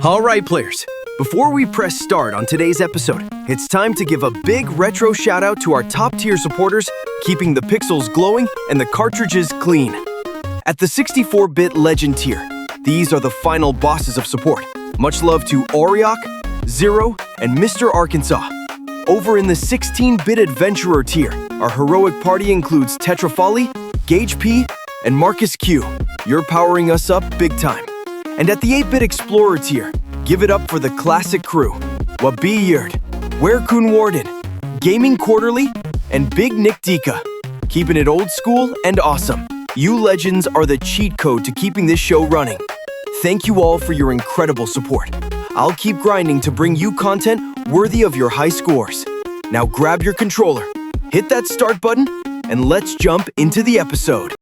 All right, players. Before we press start on today's episode, it's time to give a big retro shout out to our top tier supporters, keeping the pixels glowing and the cartridges clean. At the 64-bit Legend tier, these are the final bosses of support. Much love to Oriok, Zero, and Mr. Arkansas. Over in the 16-bit Adventurer tier, our heroic party includes Tetrafali, Gage P, and Marcus Q. You're powering us up big time. And at the 8-bit Explorer tier, give it up for the classic crew. Wobeeyert, Werkun Warden, Gaming Quarterly, and Big Nick Dika. Keeping it old school and awesome. You legends are the cheat code to keeping this show running. Thank you all for your incredible support. I'll keep grinding to bring you content worthy of your high scores. Now grab your controller, hit that start button, and let's jump into the episode.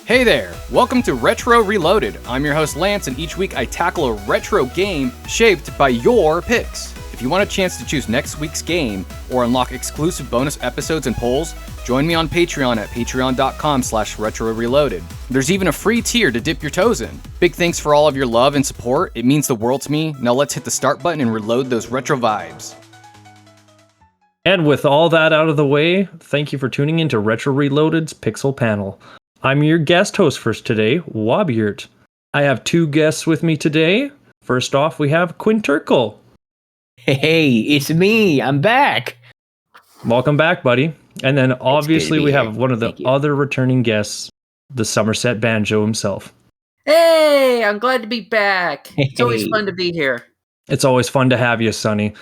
Hey there! Welcome to Retro Reloaded. I'm your host Lance, and each week I tackle a retro game shaped by your picks. If you want a chance to choose next week's game or unlock exclusive bonus episodes and polls, join me on Patreon at patreon.com/retroreloaded. There's even a free tier to dip your toes in. Big thanks for all of your love and support. It means the world to me. Now let's hit the start button and reload those retro vibes. And with all that out of the way, thank you for tuning in to Retro Reloaded's Pixel Panel. I'm your guest host for today, Wobeeyert. I have two guests with me today. First off, we have Quinturcal. Hey, it's me. I'm back. Welcome back, buddy. And then obviously we have one of the other returning guests, the SummerSetBanjo himself. Hey, I'm glad to be back. It's always fun to be here. It's always fun to have you, Sonny.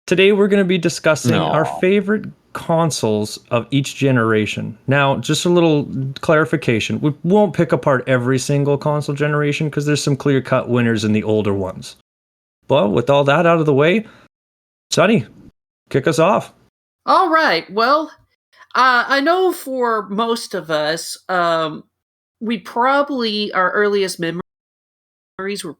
Today we're going to be discussing our favorite consoles of each generation. Now, just a little clarification. We won't pick apart every single console generation because there's some clear-cut winners in the older ones. But with all that out of the way, Sonny, kick us off. All right. Well, I know for most of us, we probably, our earliest memories were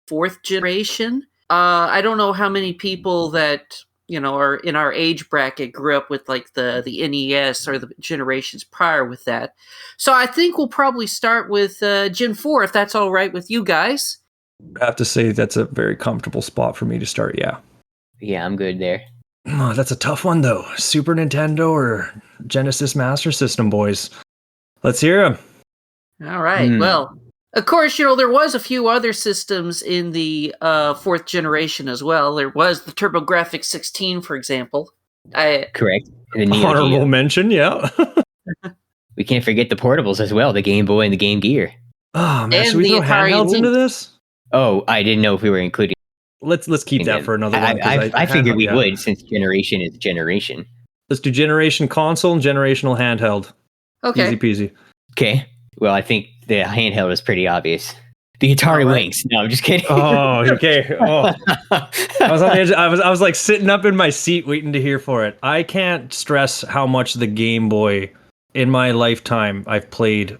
fourth generation. I don't know how many people that are in our age bracket grew up with like the NES or the generations prior with that. So I think we'll probably start with Gen 4, if that's all right with you guys. I have to say that's a very comfortable spot for me to start, yeah. Yeah, I'm good there. Oh, that's a tough one, though. Super Nintendo or Genesis Master System, boys? Let's hear them. All right, well... Of course, there was a few other systems in the fourth generation as well. There was the TurboGrafx 16, for example. Correct. Honorable mention, yeah. We can't forget the portables as well, the Game Boy and the Game Gear. Oh, man, should we throw handhelds into this? Oh, I didn't know if we were including... Let's keep that for another one. I figured we would, since generation is generation. Let's do generation console and generational handheld. Okay. Easy peasy. Okay. Well, I think the handheld is pretty obvious. The Atari Lynx. No, I'm just kidding. Oh, okay. Oh. I was on the edge. I was like sitting up in my seat waiting to hear for it. I can't stress how much the Game Boy in my lifetime I've played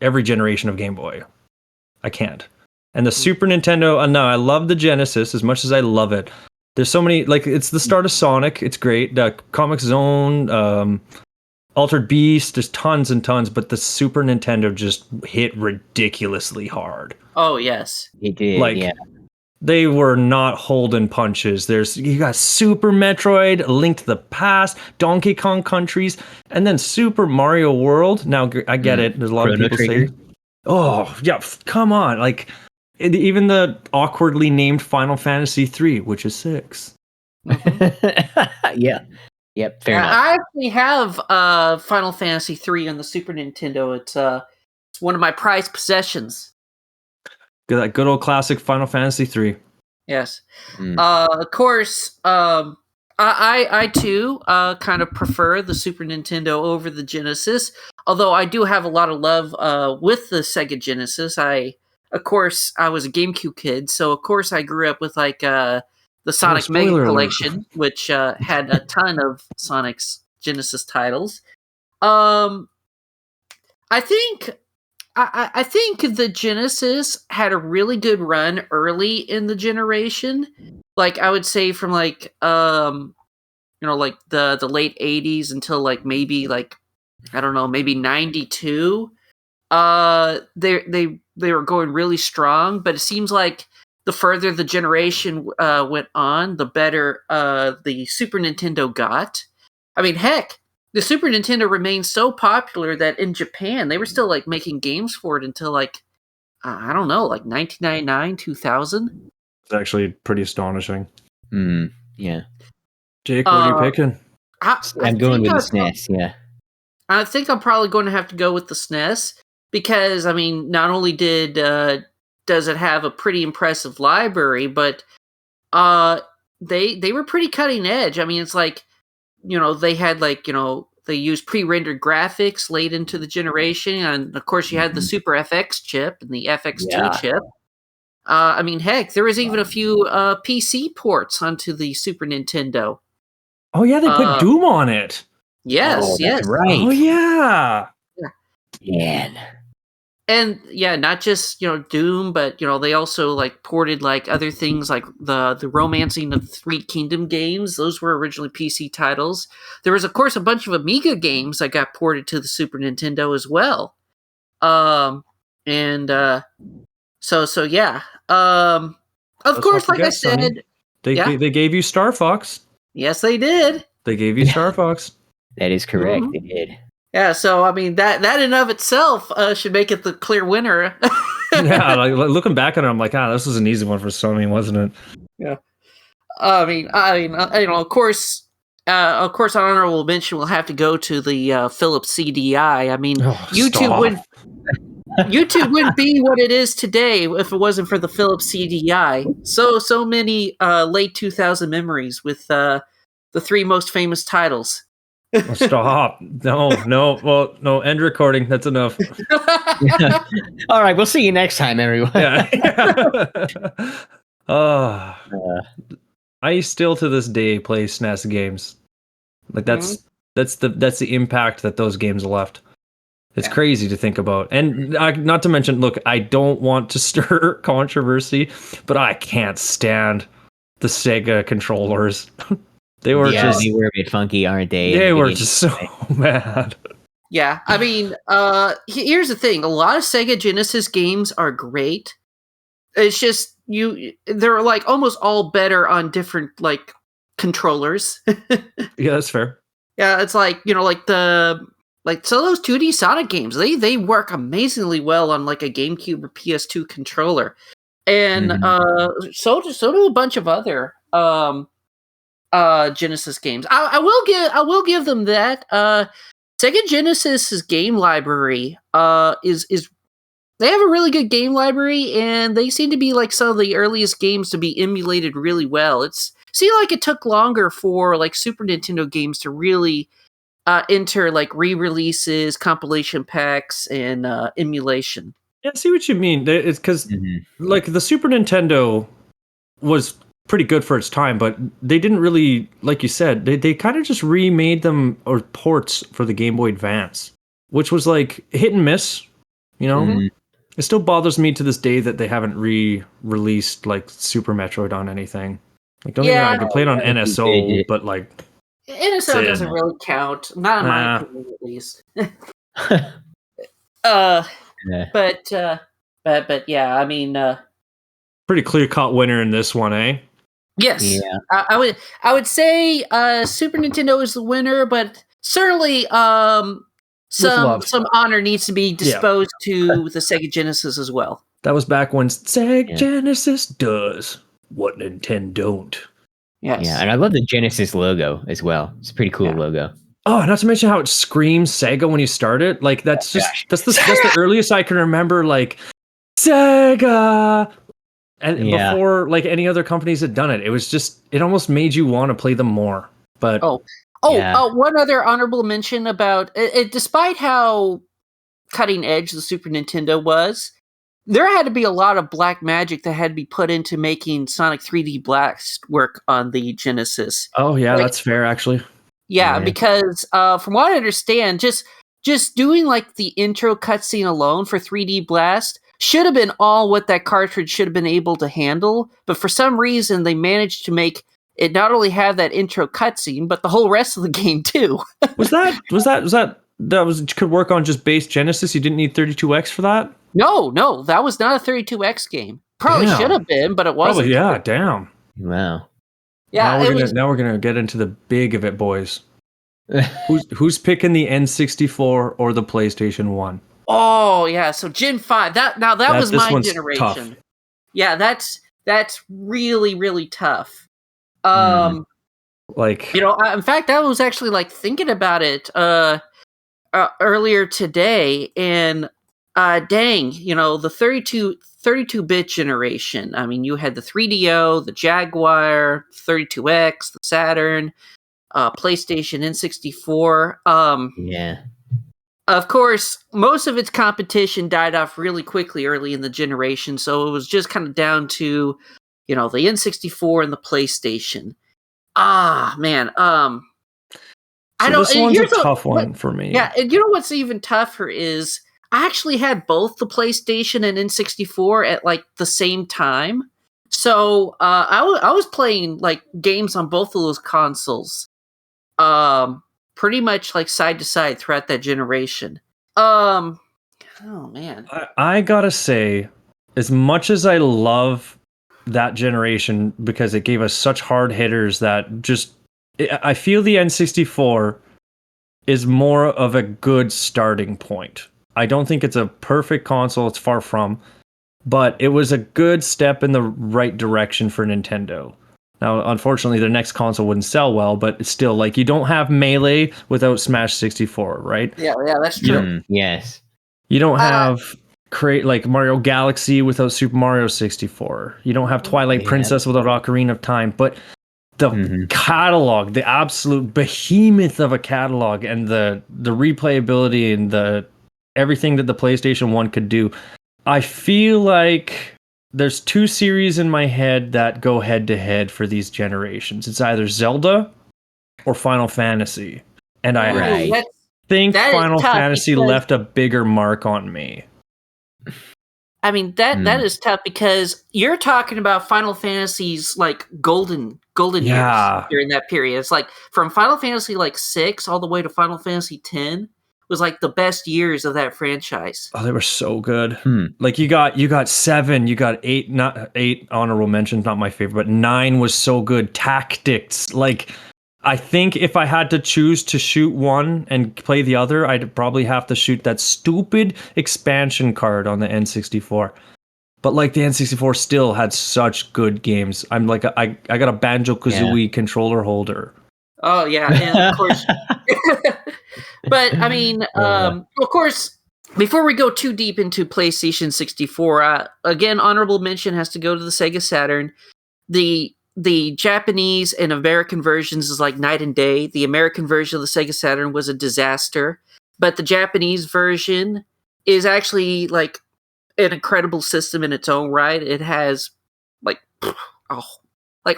every generation of Game Boy. I can't. And the Super Nintendo, no, I love the Genesis as much as I love it. There's so many, like, it's the start of Sonic. It's great. Comic Zone, Altered Beast, there's tons and tons, but the Super Nintendo just hit ridiculously hard. Oh, yes. It did, yeah. They were not holding punches. You got Super Metroid, Link to the Past, Donkey Kong Countries, and then Super Mario World. Now, I get it. There's a lot of people say, oh, yeah, come on. Like, even the awkwardly named Final Fantasy 3, which is 6. Yeah. Yep, fair enough. I actually have Final Fantasy 3 on the Super Nintendo. It's one of my prized possessions. That good old classic Final Fantasy 3. Yes. Of course, I too kind of prefer the Super Nintendo over the Genesis, although I do have a lot of love with the Sega Genesis. I was a GameCube kid, so of course I grew up with like... the Sonic Mega Collection, which had a ton of Sonic's Genesis titles. I think I think the Genesis had a really good run early in the generation. Like I would say from like like the late 80s until like maybe like I don't know, maybe 92. They were going really strong, but it seems like the further the generation went on, the better the Super Nintendo got. I mean, heck, the Super Nintendo remained so popular that in Japan they were still like making games for it until like I don't know, like 1999, 2000. It's actually pretty astonishing. Yeah. Jake, what are you picking? I'm going with the SNES, yeah. I think I'm probably going to have to go with the SNES because I mean, not only does it have a pretty impressive library, but they were pretty cutting edge. I mean, it's like they had like they used pre-rendered graphics late into the generation, and of course you had the Super FX chip and the FX2 chip. I mean, heck, there was even a few PC ports onto the Super Nintendo. Oh yeah, they put Doom on it. Yes, yes, right. Oh yeah. Man. And yeah, not just Doom, but they also like ported like other things like the Romancing of the Three Kingdom games. Those were originally PC titles. There was of course a bunch of Amiga games that got ported to the Super Nintendo as well. So yeah. Of course, like I said, they gave you Star Fox. Yes, they did. They gave you Star Fox. That is correct. They did. Yeah, so I mean that in of itself should make it the clear winner. Yeah, like looking back at it, I'm like, this was an easy one for Sony, wasn't it? Yeah. I mean, of course, honorable mention will have to go to the Philips CDI. I mean, YouTube wouldn't be what it is today if it wasn't for the Philips CDI. So many late 2000 memories with the three most famous titles. Stop. No. Well, no, end recording. That's enough. All right, we'll see you next time, everyone. I still to this day play SNES games. Like that's the impact that those games left. It's crazy to think about. And not to mention, look, I don't want to stir controversy, but I can't stand the Sega controllers. They were they were a bit funky, aren't they? They were just so bad. Yeah, I mean, here's the thing: a lot of Sega Genesis games are great. It's just they're like almost all better on different like controllers. Yeah, that's fair. Yeah, it's like so those 2D Sonic games, they work amazingly well on like a GameCube or PS2 controller, and so do a bunch of other Genesis games. I will give them that. Sega Genesis's game library is they have a really good game library, and they seem to be like some of the earliest games to be emulated really well. It took longer for like Super Nintendo games to really enter like re-releases, compilation packs, and emulation. Yeah, I see what you mean. It's because like the Super Nintendo was pretty good for its time, but they didn't really, like you said, they kind of just remade them or ports for the Game Boy Advance, which was like hit and miss, It still bothers me to this day that they haven't re-released like Super Metroid on anything. Like, don't get me wrong, I can play it on NSO, but like NSO doesn't really count, not in my opinion, at least. But yeah, I mean, pretty clear-cut winner in this one, eh? Yes, yeah. I would say Super Nintendo is the winner, but certainly some honor needs to be disposed to the Sega Genesis as well. That was back when Sega Genesis does what Nintendo don't. Yes. Yeah, and I love the Genesis logo as well. It's a pretty cool logo. Oh, not to mention how it screams Sega when you start it. Like that's the earliest I can remember. Like Sega. And before like any other companies had done it, it was just it almost made you want to play them more. But one other honorable mention about it, despite how cutting edge the Super Nintendo was, there had to be a lot of black magic that had to be put into making Sonic 3D Blast work on the Genesis. Oh yeah, that's fair actually. Yeah, because from what I understand, just just doing like the intro cutscene alone for 3D Blast should have been all what that cartridge should have been able to handle. But for some reason, they managed to make it not only have that intro cutscene, but the whole rest of the game too. Could work on just base Genesis? You didn't need 32X for that? No, that was not a 32X game. Probably Damn. should have been, but it wasn't. Probably, yeah, damn. Wow. Yeah, Now we're gonna get into the big of it, boys. Who's picking the N64 or the PlayStation 1? Oh yeah, so Gen 5. That was this my one's generation. tough. Yeah, that's really, really tough. Like, in fact, I was actually like thinking about it earlier today, and dang, the 32-bit generation. I mean, you had the 3DO, the Jaguar, 32X, the Saturn, PlayStation, N64. Yeah. Of course, most of its competition died off really quickly early in the generation, so it was just kind of down to, the N64 and the PlayStation. Ah, man. I don't. This one's a tough one for me. Yeah, and you know what's even tougher is I actually had both the PlayStation and N64 at like the same time. So I was playing like games on both of those consoles. Pretty much like side to side throughout that generation. Oh man. I gotta say, as much as I love that generation because it gave us such hard hitters that I feel the N64 is more of a good starting point. I don't think it's a perfect console, it's far from, but it was a good step in the right direction for Nintendo. Now, unfortunately, their next console wouldn't sell well, but it's still, like, you don't have Melee without Smash 64, right? Yeah, that's true. Yes. You don't have like Mario Galaxy without Super Mario 64. You don't have Twilight Princess without Ocarina of Time. But the catalog, the absolute behemoth of a catalog, and the replayability and the everything that the PlayStation 1 could do, I feel like there's two series in my head that go head to head for these generations. It's either Zelda or Final Fantasy. And I think Final Fantasy left a bigger mark on me. I mean, that is tough because you're talking about Final Fantasy's like golden years during that period. It's like from Final Fantasy like 6 all the way to Final Fantasy 10 was like the best years of that franchise. Oh, they were so good. Like you got 7, you got 8, not 8 honorable mentions, not my favorite, but 9 was so good. Tactics, like I think if I had to choose to shoot one and play the other, I'd probably have to shoot that stupid expansion card on the N64. But like the N64 still had such good games. I'm like I got a Banjo-Kazooie controller holder. Oh yeah, and of course. But I mean, of course, before we go too deep into PlayStation 64, again, honorable mention has to go to the Sega Saturn. The Japanese and American versions is like night and day. The American version of the Sega Saturn was a disaster, but the Japanese version is actually like an incredible system in its own right. It has like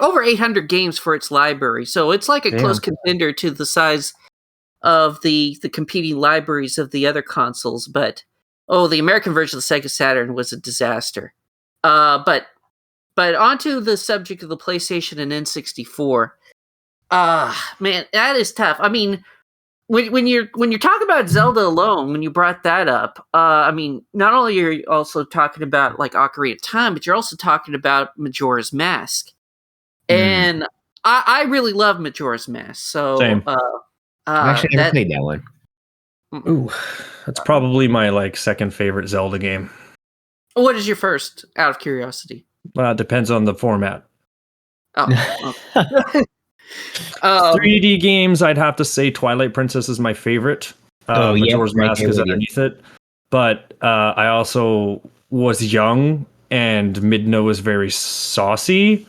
over 800 games for its library, so it's like a close contender to the size of the competing libraries of the other consoles. But the American version of the Sega Saturn was a disaster. But onto the subject of the PlayStation and N64. Man, that is tough. I mean, when you're talking about Zelda alone, when you brought that up, I mean, not only are you also talking about like Ocarina of Time, but you're also talking about Majora's Mask. And I really love Majora's Mask. So same. I've actually never played that one. Ooh, that's probably my like second favorite Zelda game. What is your first, out of curiosity? It depends on the format. 3D games, I'd have to say Twilight Princess is my favorite. Majora's Mask is underneath it. But I also was young, and Midna was very saucy.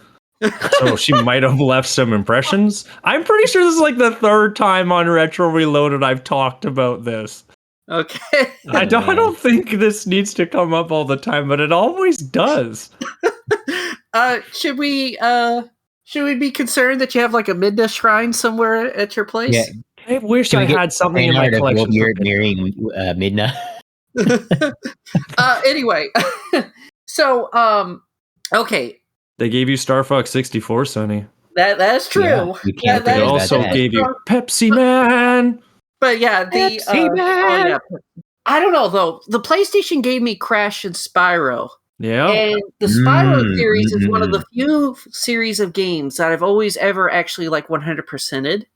So she might have left some impressions. I'm pretty sure this is like the third time on Retro Reloaded I've talked about this. Okay. I don't think this needs to come up all the time, but it always does. Should we be concerned that you have like a Midna shrine somewhere at your place? Yeah. I wish Can I we get had something in fan my art of collection. for Wobeeyert marrying Midna? Anyway, so okay, They gave you Star Fox 64, Sonny. that's true. Yeah, you can't They forget about also that. gave you Pepsi Man. But yeah, the Pepsi Man. yeah, I don't know though. The PlayStation gave me Crash and Spyro. Yeah. And the Spyro Mm, series is one of the few series of games that I've always ever actually like 100%ed.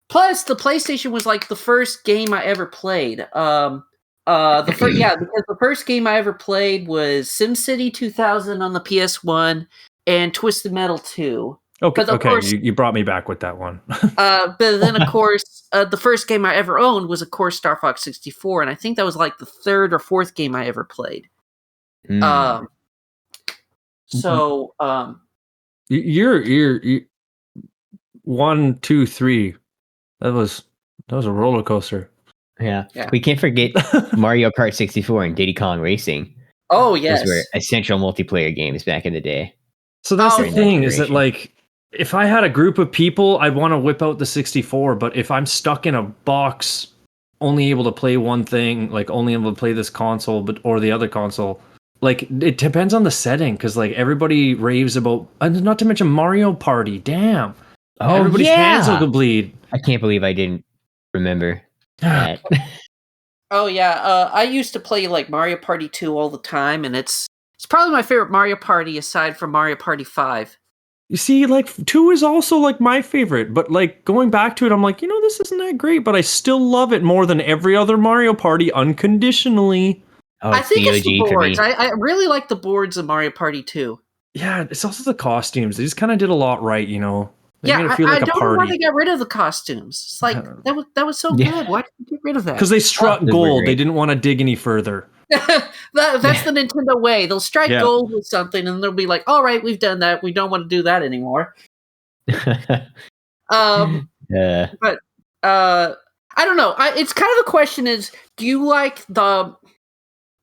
Plus the PlayStation was like the first game I ever played. The first because the first game I ever played was SimCity 2000 on the PS1 and Twisted Metal 2. Okay, But of okay, course- you brought me back with that one. But then of course the first game I ever owned was of course Star Fox 64, and I think that was like the third or fourth game I ever played. mm. So You're 1, 2, 3. That was a roller coaster. Yeah. Yeah. We can't forget Mario Kart 64 and Diddy Kong Racing. oh yes. Those were essential multiplayer games back in the day. So that's Oh, the yeah. thing, is that Generation. like, if I had a group of people, I'd want to whip out the 64. But if I'm stuck in a box, only able to play one thing, like only able to play this console, or the other console, like it depends on the setting, because like everybody raves about, and not to mention Mario Party. Damn, everybody's hands will bleed. I can't believe I didn't remember that. Oh yeah, I used to play like Mario Party 2 all the time, and it's probably my favorite Mario Party aside from Mario Party 5. You see, like 2 is also like my favorite, but like going back to it, I'm like, this isn't that great, but I still love it more than every other Mario Party unconditionally. Oh, I think it's the OG for me. boards. I really like the boards of Mario Party 2. Yeah, it's also the costumes. They just kind of did a lot right, They Yeah, made it feel I like a don't know why party. they got rid of the costumes. It's like that was so Yeah. good. Why did you get rid of that? Because they struck those were gold. great. They didn't want to dig any further. That's the Nintendo way. They'll strike Yeah. gold with something, and they'll be like, "All right, we've done that. We don't want to do that anymore." But I don't know. It's kind of the question is, do you like the?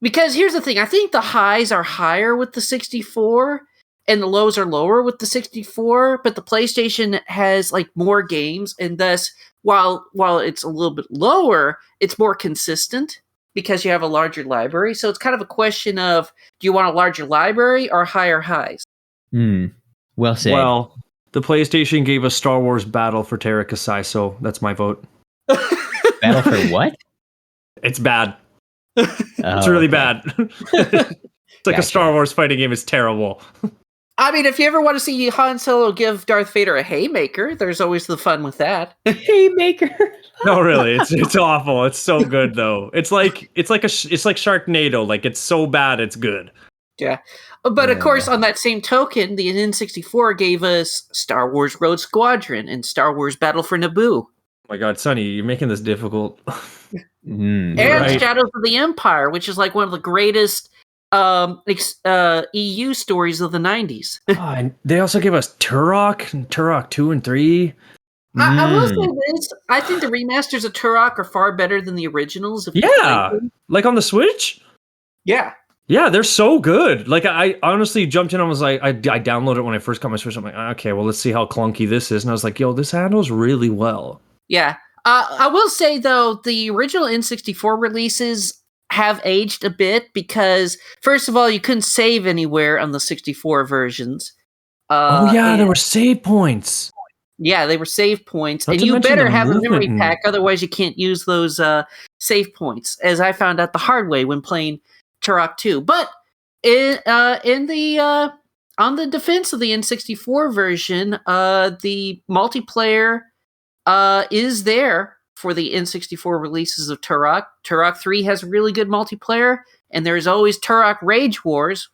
Because here's the thing. I think the highs are higher with the 64, and the lows are lower with the 64. But the PlayStation has like more games, and thus, while it's a little bit lower, it's more consistent because you have a larger library. So it's kind of a question of, do you want a larger library or higher highs? Well said. Well, the PlayStation gave us Star Wars Battle for Terra-Kasai, so that's my vote. Battle for what? It's bad. Oh, It's really okay. bad. It's like a Gotcha. Star Wars fighting game. It's terrible. I mean, if you ever want to see Han Solo give Darth Vader a haymaker, there's always the fun with that. Haymaker. No, really, it's awful. It's so good though. It's like Sharknado. Like it's so bad, it's good. Yeah. But of course, on that same token, the N64 gave us Star Wars Rogue Squadron and Star Wars Battle for Naboo. Oh my God, Sonny, you're making this difficult. And Right. Shadows of the Empire, which is like one of the greatest EU stories of the 90s. Oh, and they also gave us Turok and Turok 2 and 3. I will say this. I think the remasters of Turok are far better than the originals. If you Yeah, play them. like on the Switch. Yeah. Yeah, they're so good. Like I honestly jumped in and was like, I downloaded it when I first got my Switch. I'm like, okay, well, let's see how clunky this is. And I was like, yo, this handles really well. Yeah. I will say, though, the original N64 releases have aged a bit because, first of all, you couldn't save anywhere on the 64 versions. There were save points. Yeah, they were save points. Not And to you mention better the have a memory movement. pack, otherwise you can't use those save points, as I found out the hard way when playing Turok 2. But on the defense of the N64 version, the multiplayer is there for the N64 releases of Turok. Turok 3 has really good multiplayer, and there's always Turok Rage Wars,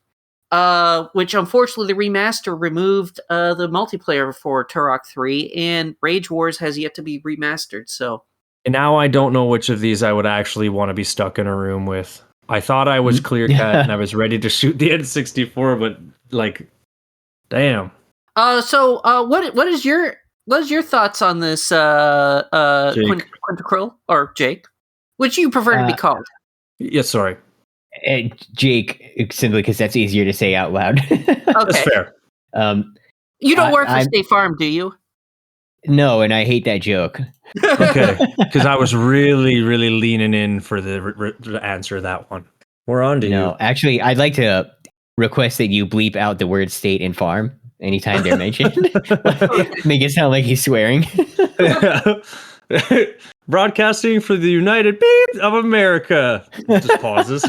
which unfortunately the remaster removed the multiplayer for Turok 3, and Rage Wars has yet to be remastered. So And now I don't know which of these I would actually want to be stuck in a room with. I thought I was clear cut and I was ready to shoot the N64, but like, damn. So what is your thoughts on this, Quinturcal or Jake? Which you prefer to be called? Yes, sorry. Jake, simply because that's easier to say out loud. That's Okay. fair. You don't work for I'm- State Farm, do you? No, and I hate that joke. Okay, because I was really, really leaning in for the answer to that one. We're on to No, actually, I'd like to request that you bleep out the word state and farm anytime they're mentioned. Make it sound like he's swearing. you. Broadcasting for the United Beep of America. Just pauses.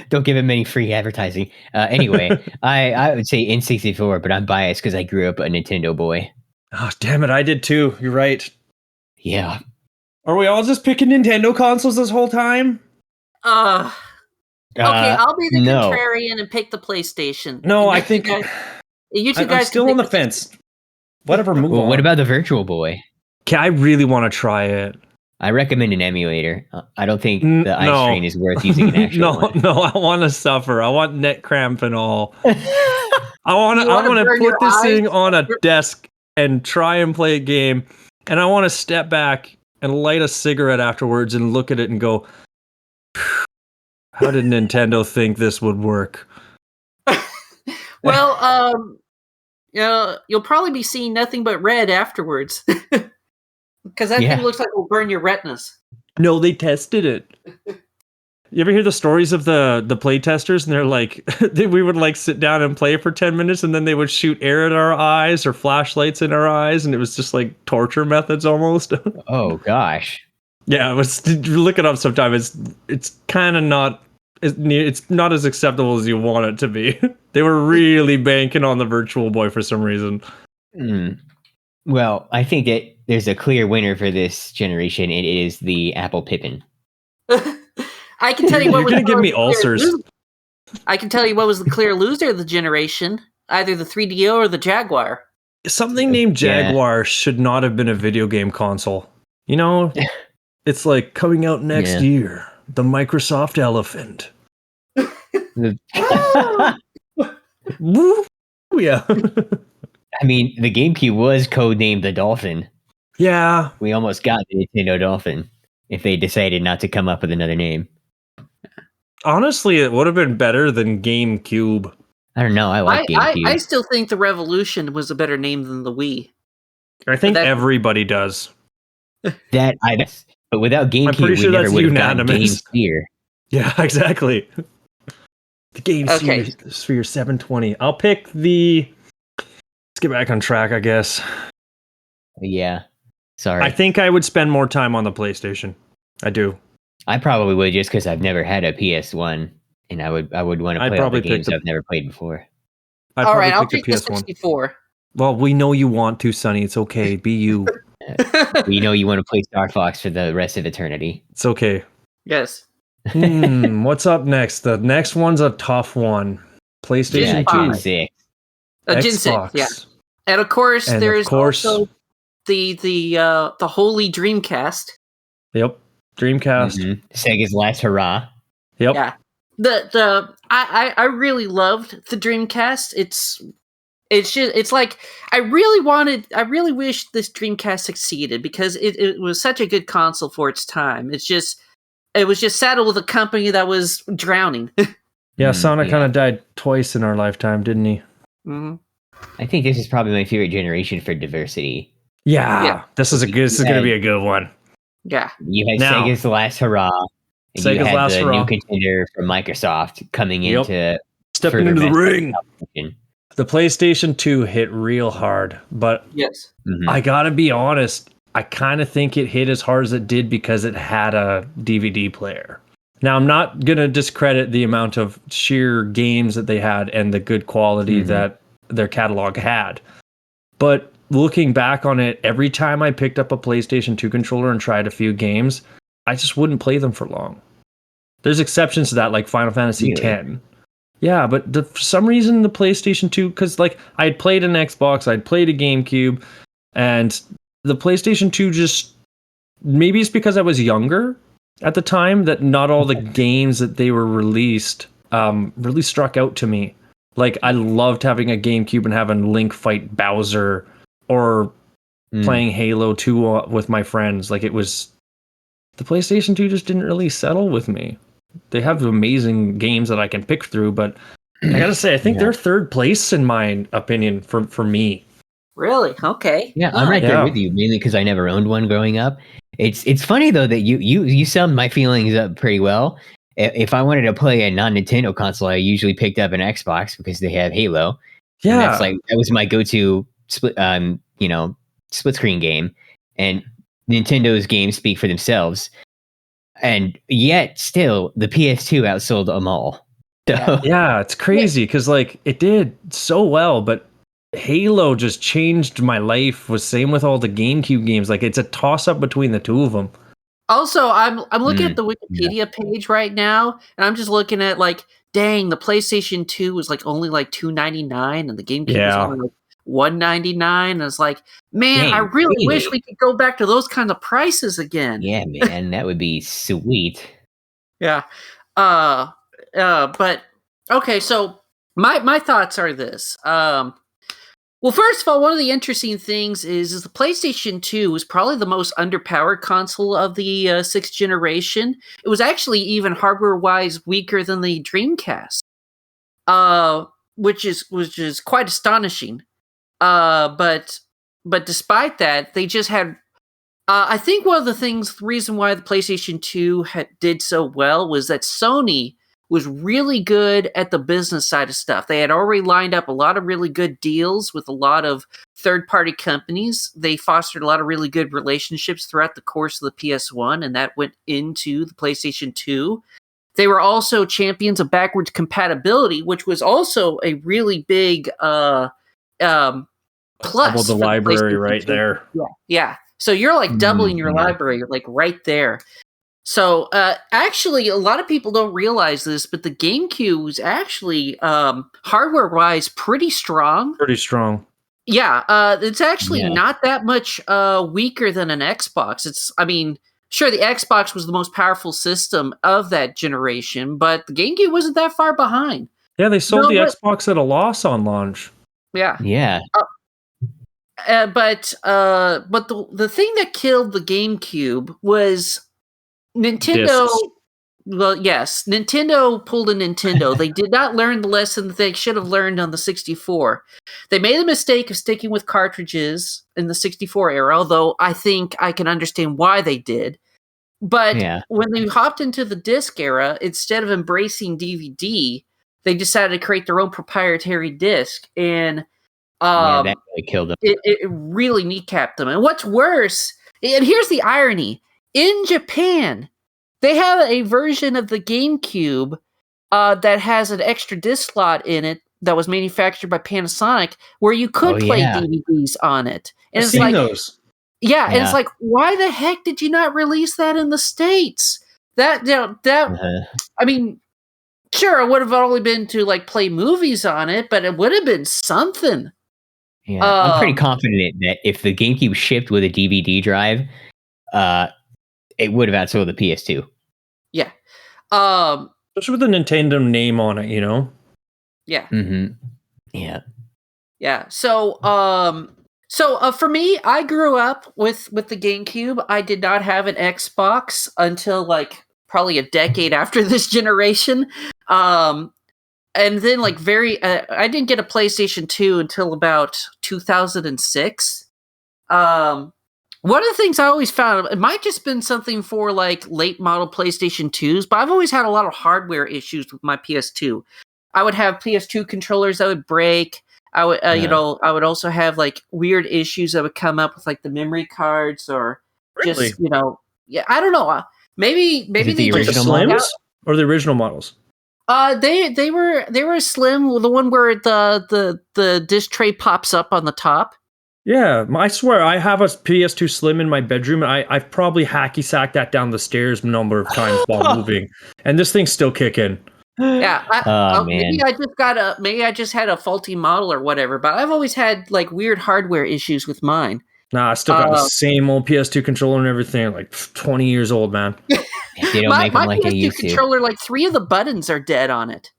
Don't give him any free advertising. Anyway, I would say N64, but I'm biased because I grew up a Nintendo boy. Oh, damn it. I did too. You're right. Yeah. Are we all just picking Nintendo consoles this whole time? Okay, I'll be the no. contrarian and pick the PlayStation. No, And I think you two I'm guys still can on the pick fence. Whatever, move Well, on. what about the Virtual Boy? Okay, I really want to try it. I recommend an emulator. I don't think the no. ice train is worth using an actual one. No, I want to suffer. I want neck cramp and all. I want You wanna to burn put your this eyes? thing on a desk and try and play a game, and I want to step back and light a cigarette afterwards and look at it and go, how did Nintendo think this would work? Well, you'll probably be seeing nothing but red afterwards. Because that thing looks like it will burn your retinas. No, they tested it. You ever hear the stories of the play testers, and they're like, we would like sit down and play for 10 minutes, and then they would shoot air at our eyes or flashlights in our eyes, and it was just like torture methods almost. Oh gosh. Yeah, it was. Look it up sometime. It's kind of not. It's not as acceptable as you want it to be. They were really banking on the Virtual Boy for some reason. Well, I think that there's a clear winner for this generation. It is the Apple Pippin. I can tell you what You're gonna give me ulcers. I can tell you what was the clear loser of the generation: either the 3DO or the Jaguar. Something named Jaguar should not have been a video game console. You know, it's like coming out next year. The Microsoft Elephant. Woo! Yeah. I mean, the GameCube was codenamed the Dolphin. Yeah. We almost got the Nintendo Dolphin if they decided not to come up with another name. Honestly, it would have been better than GameCube. I don't know. I like GameCube. I still think the Revolution was a better name than the Wii. I think everybody does. But without GameCube, pretty sure we never that's would have gotten Game unanimous. Sphere. Yeah, exactly. The Game Sphere 720. I'll pick the... Let's get back on track, I guess. Yeah. Sorry. I think I would spend more time on the PlayStation. I do. I probably would just because I've never had a PS1, and I would want to play all the games I've never played before. All right, I'll take the 64. Well, we know you want to, Sonny. It's okay. Be you. We know you want to play Star Fox for the rest of eternity. It's okay. Yes. What's up next? The next one's a tough one. PlayStation 2. Gen 6. Gen 6, yeah. And of course, there's also the holy Dreamcast. Yep. Dreamcast. Mm-hmm. Sega's last hurrah. Yep. Yeah. I really loved the Dreamcast. It's like I really wish this Dreamcast succeeded because it was such a good console for its time. It was just saddled with a company that was drowning. Yeah, Sonic kind of died twice in our lifetime, didn't he? Mm-hmm. I think this is probably my favorite generation for diversity. Yeah. This is going to be a good one. Yeah. You had Sega's last hurrah. And you had the new contender from Microsoft coming into stepping into the ring. The PlayStation 2 hit real hard, but yes, I gotta be honest, I kind of think it hit as hard as it did because it had a DVD player. Now, I'm not gonna discredit the amount of sheer games that they had and the good quality that their catalog had, but looking back on it, every time I picked up a PlayStation 2 controller and tried a few games, I just wouldn't play them for long. There's exceptions to that, like Final Fantasy X. Yeah, but for some reason, the PlayStation 2, because like I had played an Xbox, I'd played a GameCube, and the PlayStation 2 just, maybe it's because I was younger at the time, that not all the games that they were released really struck out to me. Like, I loved having a GameCube and having Link fight Bowser, or playing Halo 2 with my friends. Like, it was... The PlayStation 2 just didn't really settle with me. They have amazing games that I can pick through, but I gotta say, I think they're third place in my opinion for me. Really? Okay. Yeah, I'm right there Yeah. with you, mainly because I never owned one growing up. It's funny though that you summed my feelings up pretty well. If I wanted to play a non-Nintendo console, I usually picked up an Xbox because they have Halo. And Yeah. that was my go-to split split screen game. And Nintendo's games speak for themselves. And yet still the PS2 outsold them all. So Yeah, it's crazy because like it did so well, but Halo just changed my life. Was same with all the GameCube games. Like it's a toss up between the two of them. Also, I'm looking at the yeah. Wikipedia page right now, and I'm just looking at like, dang, the PlayStation 2 was like only like $299, and the GameCube was Yeah. only like $199. And it's like, man, I Dang, really wish really? we could go back to those kind of prices again. Yeah, man, that would be sweet. Yeah. But okay, so my thoughts are this. Well, first of all, one of the interesting things is the PlayStation 2 was probably the most underpowered console of the sixth generation. It was actually even hardware-wise weaker than the Dreamcast, which is quite astonishing. But despite that, they just had. I think one of the reason why the PlayStation 2 did so well was that Sony was really good at the business side of stuff. They had already lined up a lot of really good deals with a lot of third-party companies. They fostered a lot of really good relationships throughout the course of the PS1, and that went into the PlayStation 2. They were also champions of backwards compatibility, which was also a really big plus. Double the library right there. Yeah. So you're like doubling your library, like right there. So actually, a lot of people don't realize this, but the GameCube was actually hardware-wise pretty strong. Pretty strong. Yeah, it's actually not that much weaker than an Xbox. Sure, the Xbox was the most powerful system of that generation, but the GameCube wasn't that far behind. Yeah, they sold the Xbox at a loss on launch. Yeah. Yeah. But the thing that killed the GameCube was Nintendo. Discs. Well, yes, Nintendo pulled a Nintendo. They did not learn the lesson that they should have learned on the 64. They made the mistake of sticking with cartridges in the 64 era, although I think I can understand why they did. But when they hopped into the disc era, instead of embracing DVD, they decided to create their own proprietary disc, and that really killed them. It really kneecapped them. And what's worse, and here's the irony, in Japan, they have a version of the GameCube that has an extra disc slot in it that was manufactured by Panasonic, where you could play DVDs on it. And I've seen those. Yeah, and it's like, why the heck did you not release that in the States? I mean, sure, it would have only been to like play movies on it, but it would have been something. Yeah, I'm pretty confident that if the GameCube shipped with a DVD drive, it would have outsold the PS2. Yeah. Especially with the Nintendo name on it, you know? Yeah. Mm-hmm. Yeah. Yeah. So for me, I grew up with the GameCube. I did not have an Xbox until like probably a decade after this generation. And then like I didn't get a PlayStation 2 until about 2006. One of the things I always found, it might just been something for like late model PlayStation 2s, but I've always had a lot of hardware issues with my PS2. I would have PS2 controllers that would break. I would, I would also have like weird issues that would come up with like the memory cards or just, I don't know. Maybe the original models or the original models. They were slim. The one where the disc tray pops up on the top. Yeah, I swear I have a PS2 Slim in my bedroom, and I've probably hacky sacked that down the stairs a number of times while moving, and this thing's still kicking. Yeah, maybe I just had a faulty model or whatever, but I've always had like weird hardware issues with mine. Nah, I still got the same old PS2 controller and everything, like 20 years old, man. They don't make them like they PS2 used controller, like 3 of the buttons are dead on it.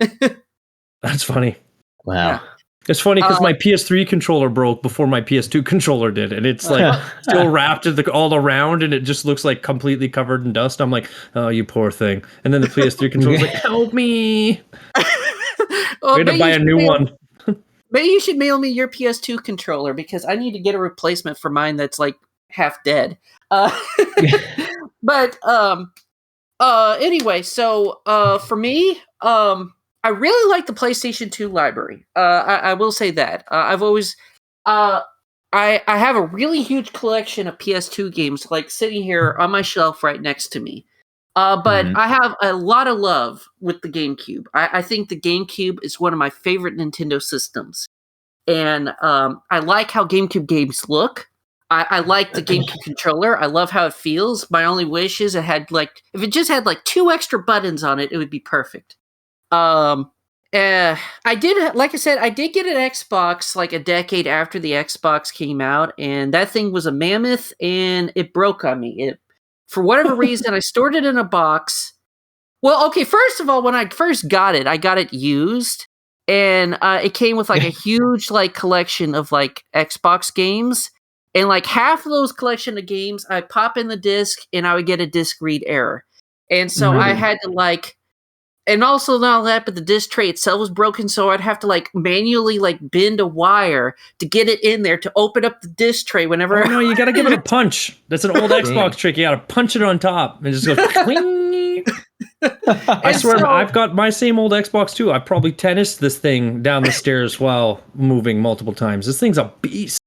That's funny. Wow. Yeah. It's funny because my PS3 controller broke before my PS2 controller did, and it's like still wrapped all around, and it just looks like completely covered in dust. I'm like, oh, you poor thing. And then the PS3 controller's like, help me. I had to buy a new one. maybe you should mail me your PS2 controller because I need to get a replacement for mine that's like half dead. But anyway, so for me, I really like the PlayStation 2 library. I will say that. I've always I have a really huge collection of PS2 games like sitting here on my shelf right next to me. But I have a lot of love with the GameCube. I think the GameCube is one of my favorite Nintendo systems. And I like how GameCube games look. I like the GameCube controller. I love how it feels. My only wish is it had like, if it just had like 2 extra buttons on it, it would be perfect. I did, like I said, I did get an Xbox like a decade after the Xbox came out, and that thing was a mammoth, and it broke on me. For whatever reason, I stored it in a box. Well, okay, first of all, when I first got it, I got it used, and it came with like a huge like collection of like Xbox games, and like half of those collection of games, I pop in the disc, and I would get a disc read error, and so I had to like. And also not that, but the disc tray itself was broken, so I'd have to like manually like bend a wire to get it in there to open up the disc tray whenever. Oh, no, you gotta give it a punch. That's an old Xbox trick. You gotta punch it on top and just go cling. I swear, I've got my same old Xbox too. I probably tennised this thing down the stairs while moving multiple times. This thing's a beast.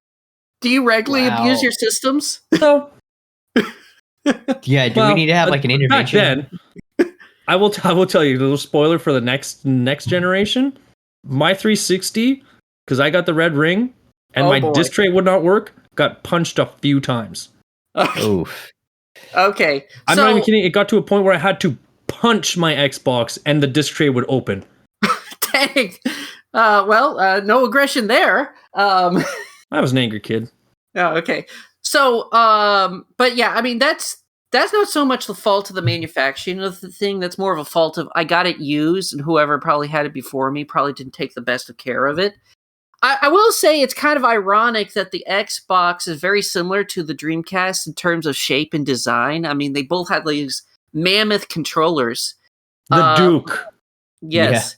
Do you regularly abuse your systems? No. Yeah, do we need to have like an intervention? Back then, I will tell you a little spoiler for the next generation. My 360, because I got the red ring and my disc tray would not work, got punched a few times. Oof. Okay. I'm not even kidding. It got to a point where I had to punch my Xbox and the disc tray would open. Dang. No aggression there. I was an angry kid. Oh, okay. So, but yeah, I mean, that's not so much the fault of the manufacturing of the thing. That's more of a fault of I got it used, and whoever probably had it before me probably didn't take the best of care of it. I will say it's kind of ironic that the Xbox is very similar to the Dreamcast in terms of shape and design. I mean, they both had these mammoth controllers. The Duke. Yes. Yeah.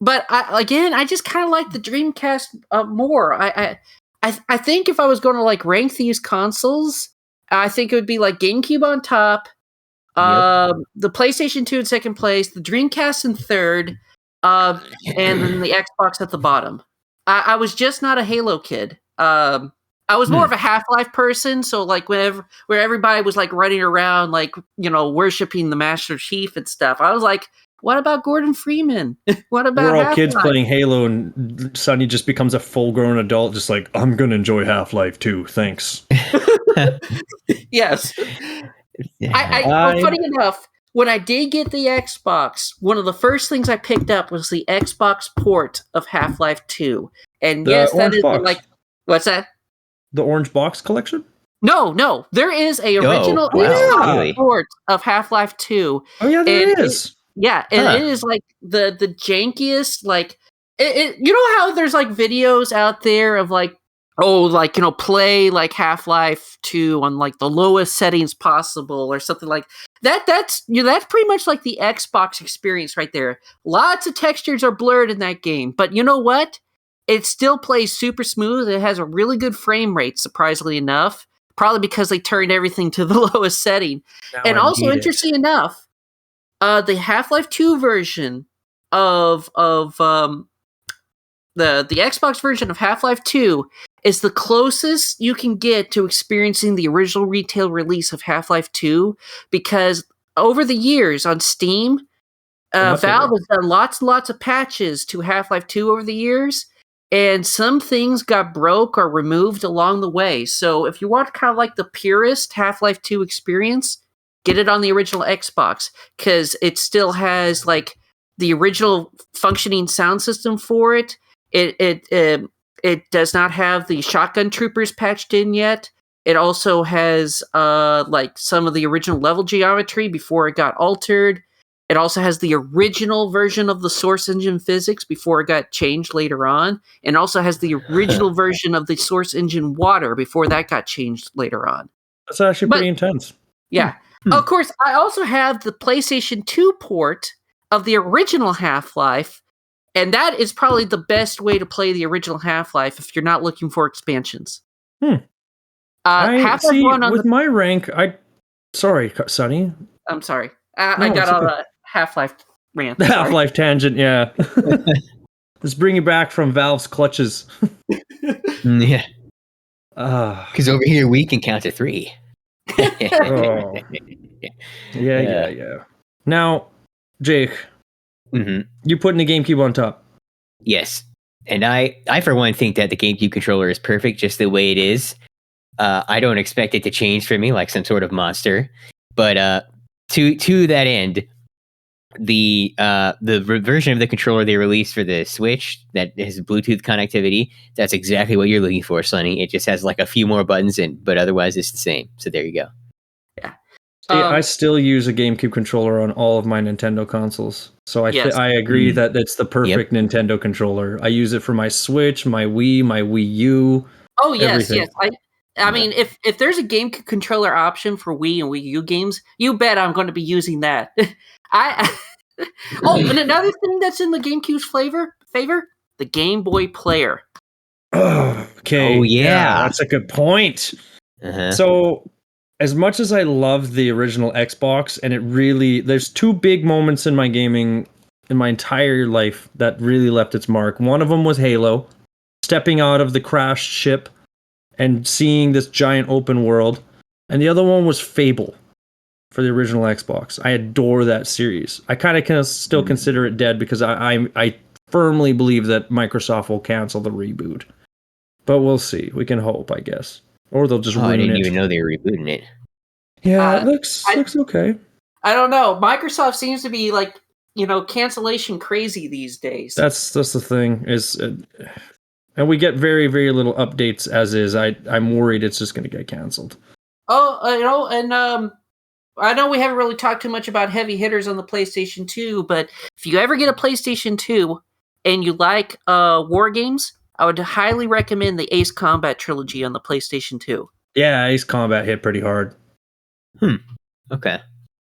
But I just kind of like the Dreamcast more. I think if I was going to like rank these consoles, I think it would be like GameCube on top, the PlayStation 2 in second place, the Dreamcast in third, and then the Xbox at the bottom. I was just not a Halo kid. I was more of a Half-Life person, so like where everybody was like running around like, you know, worshiping the Master Chief and stuff. I was like, what about Gordon Freeman? What about We're all Half-Life? kids playing Halo, and Sonny just becomes a full-grown adult, just like, I'm going to enjoy Half-Life too, thanks. Yes. Funny enough, when I did get the Xbox, one of the first things I picked up was the Xbox port of Half-Life 2. And yes, that is like, what's that? The orange box collection? No. There is a original Xbox port of Half-Life 2. Oh yeah, there is. Yeah, and it is like the jankiest, like it. You know how there's like videos out there of like, play like Half-Life 2 on like the lowest settings possible or something like that. That's pretty much like the Xbox experience right there. Lots of textures are blurred in that game, but you know what? It still plays super smooth. It has a really good frame rate, surprisingly enough. Probably because they turned everything to the lowest setting. And also, interesting enough, the Half-Life 2 version of the Xbox version of Half-Life 2 is the closest you can get to experiencing the original retail release of Half-Life 2, because over the years on Steam, Valve has done lots and lots of patches to Half-Life 2 over the years, and some things got broke or removed along the way. So if you want kind of like the purest Half-Life 2 experience, get it on the original Xbox, because it still has like the original functioning sound system for it. It does not have the shotgun troopers patched in yet. It also has like some of the original level geometry before it got altered. It also has the original version of the Source Engine physics before it got changed later on. And also has the original version of the Source Engine water before that got changed later on. That's actually pretty intense. Yeah. Of course, I also have the PlayStation 2 port of the original Half-Life. And that is probably the best way to play the original Half-Life if you're not looking for expansions. Half-Life 1 on with my rank, sorry, Sonny. I'm sorry. I got on a Half-Life rant. The Half-Life tangent, yeah. Let's bring you back from Valve's clutches. Yeah. Because over here we can count to 3. Oh. Yeah. Now, Jake, you putting the GameCube on top? Yes. And I for one think that the GameCube controller is perfect just the way it is. I don't expect it to change for me like some sort of monster. But to that end, the version of the controller they released for the Switch that has Bluetooth connectivity, that's exactly what you're looking for, Sonny. It just has like a few more buttons but otherwise it's the same. So there you go. Yeah. I still use a GameCube controller on all of my Nintendo consoles. So I agree that it's the perfect Nintendo controller. I use it for my Switch, my Wii, my Wii U. Oh, yes, everything. yes. I mean, if there's a GameCube controller option for Wii and Wii U games, you bet I'm going to be using that. And another thing that's in the GameCube's favor, the Game Boy Player. Okay. Oh, yeah. That's a good point. So, as much as I love the original Xbox, and there's two big moments in my gaming in my entire life that really left its mark. One of them was Halo, stepping out of the crashed ship and seeing this giant open world. And the other one was Fable for the original Xbox. I adore that series. I kind of still consider it dead because I firmly believe that Microsoft will cancel the reboot. But we'll see. We can hope, I guess. Or they'll just ruin it. I didn't even know they were rebooting it. Yeah, it looks okay. I don't know. Microsoft seems to be like, cancellation crazy these days. That's the thing is, and we get very, very little updates as is. I'm worried it's just going to get canceled. Oh, and I know we haven't really talked too much about heavy hitters on the PlayStation 2, but if you ever get a PlayStation 2 and you like war games, I would highly recommend the Ace Combat trilogy on the PlayStation 2. Yeah, Ace Combat hit pretty hard. Okay.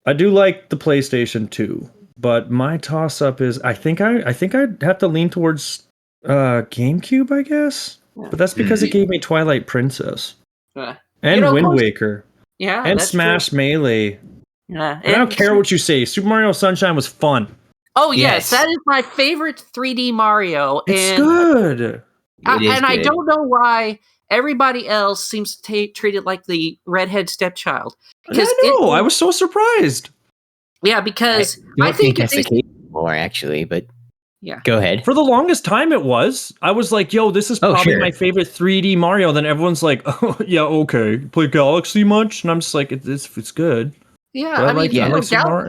I do like the PlayStation 2, but my toss-up is I think I'd have to lean towards GameCube, I guess. Yeah. But that's because it gave me Twilight Princess. And Wind Waker. Yeah. And Smash true. Melee. Yeah. And I don't care what you say. Super Mario Sunshine was fun. Oh, yes. That is my favorite 3D Mario. It's good. I don't know why everybody else seems to treat it like the redhead stepchild. I was so surprised. Yeah, because I think that's the case more, actually, but yeah. Go ahead. For the longest time, it was. I was like, yo, this is probably my favorite 3D Mario. Then everyone's like, oh, yeah, okay. You play Galaxy much? And I'm just like, it's good. Yeah, I like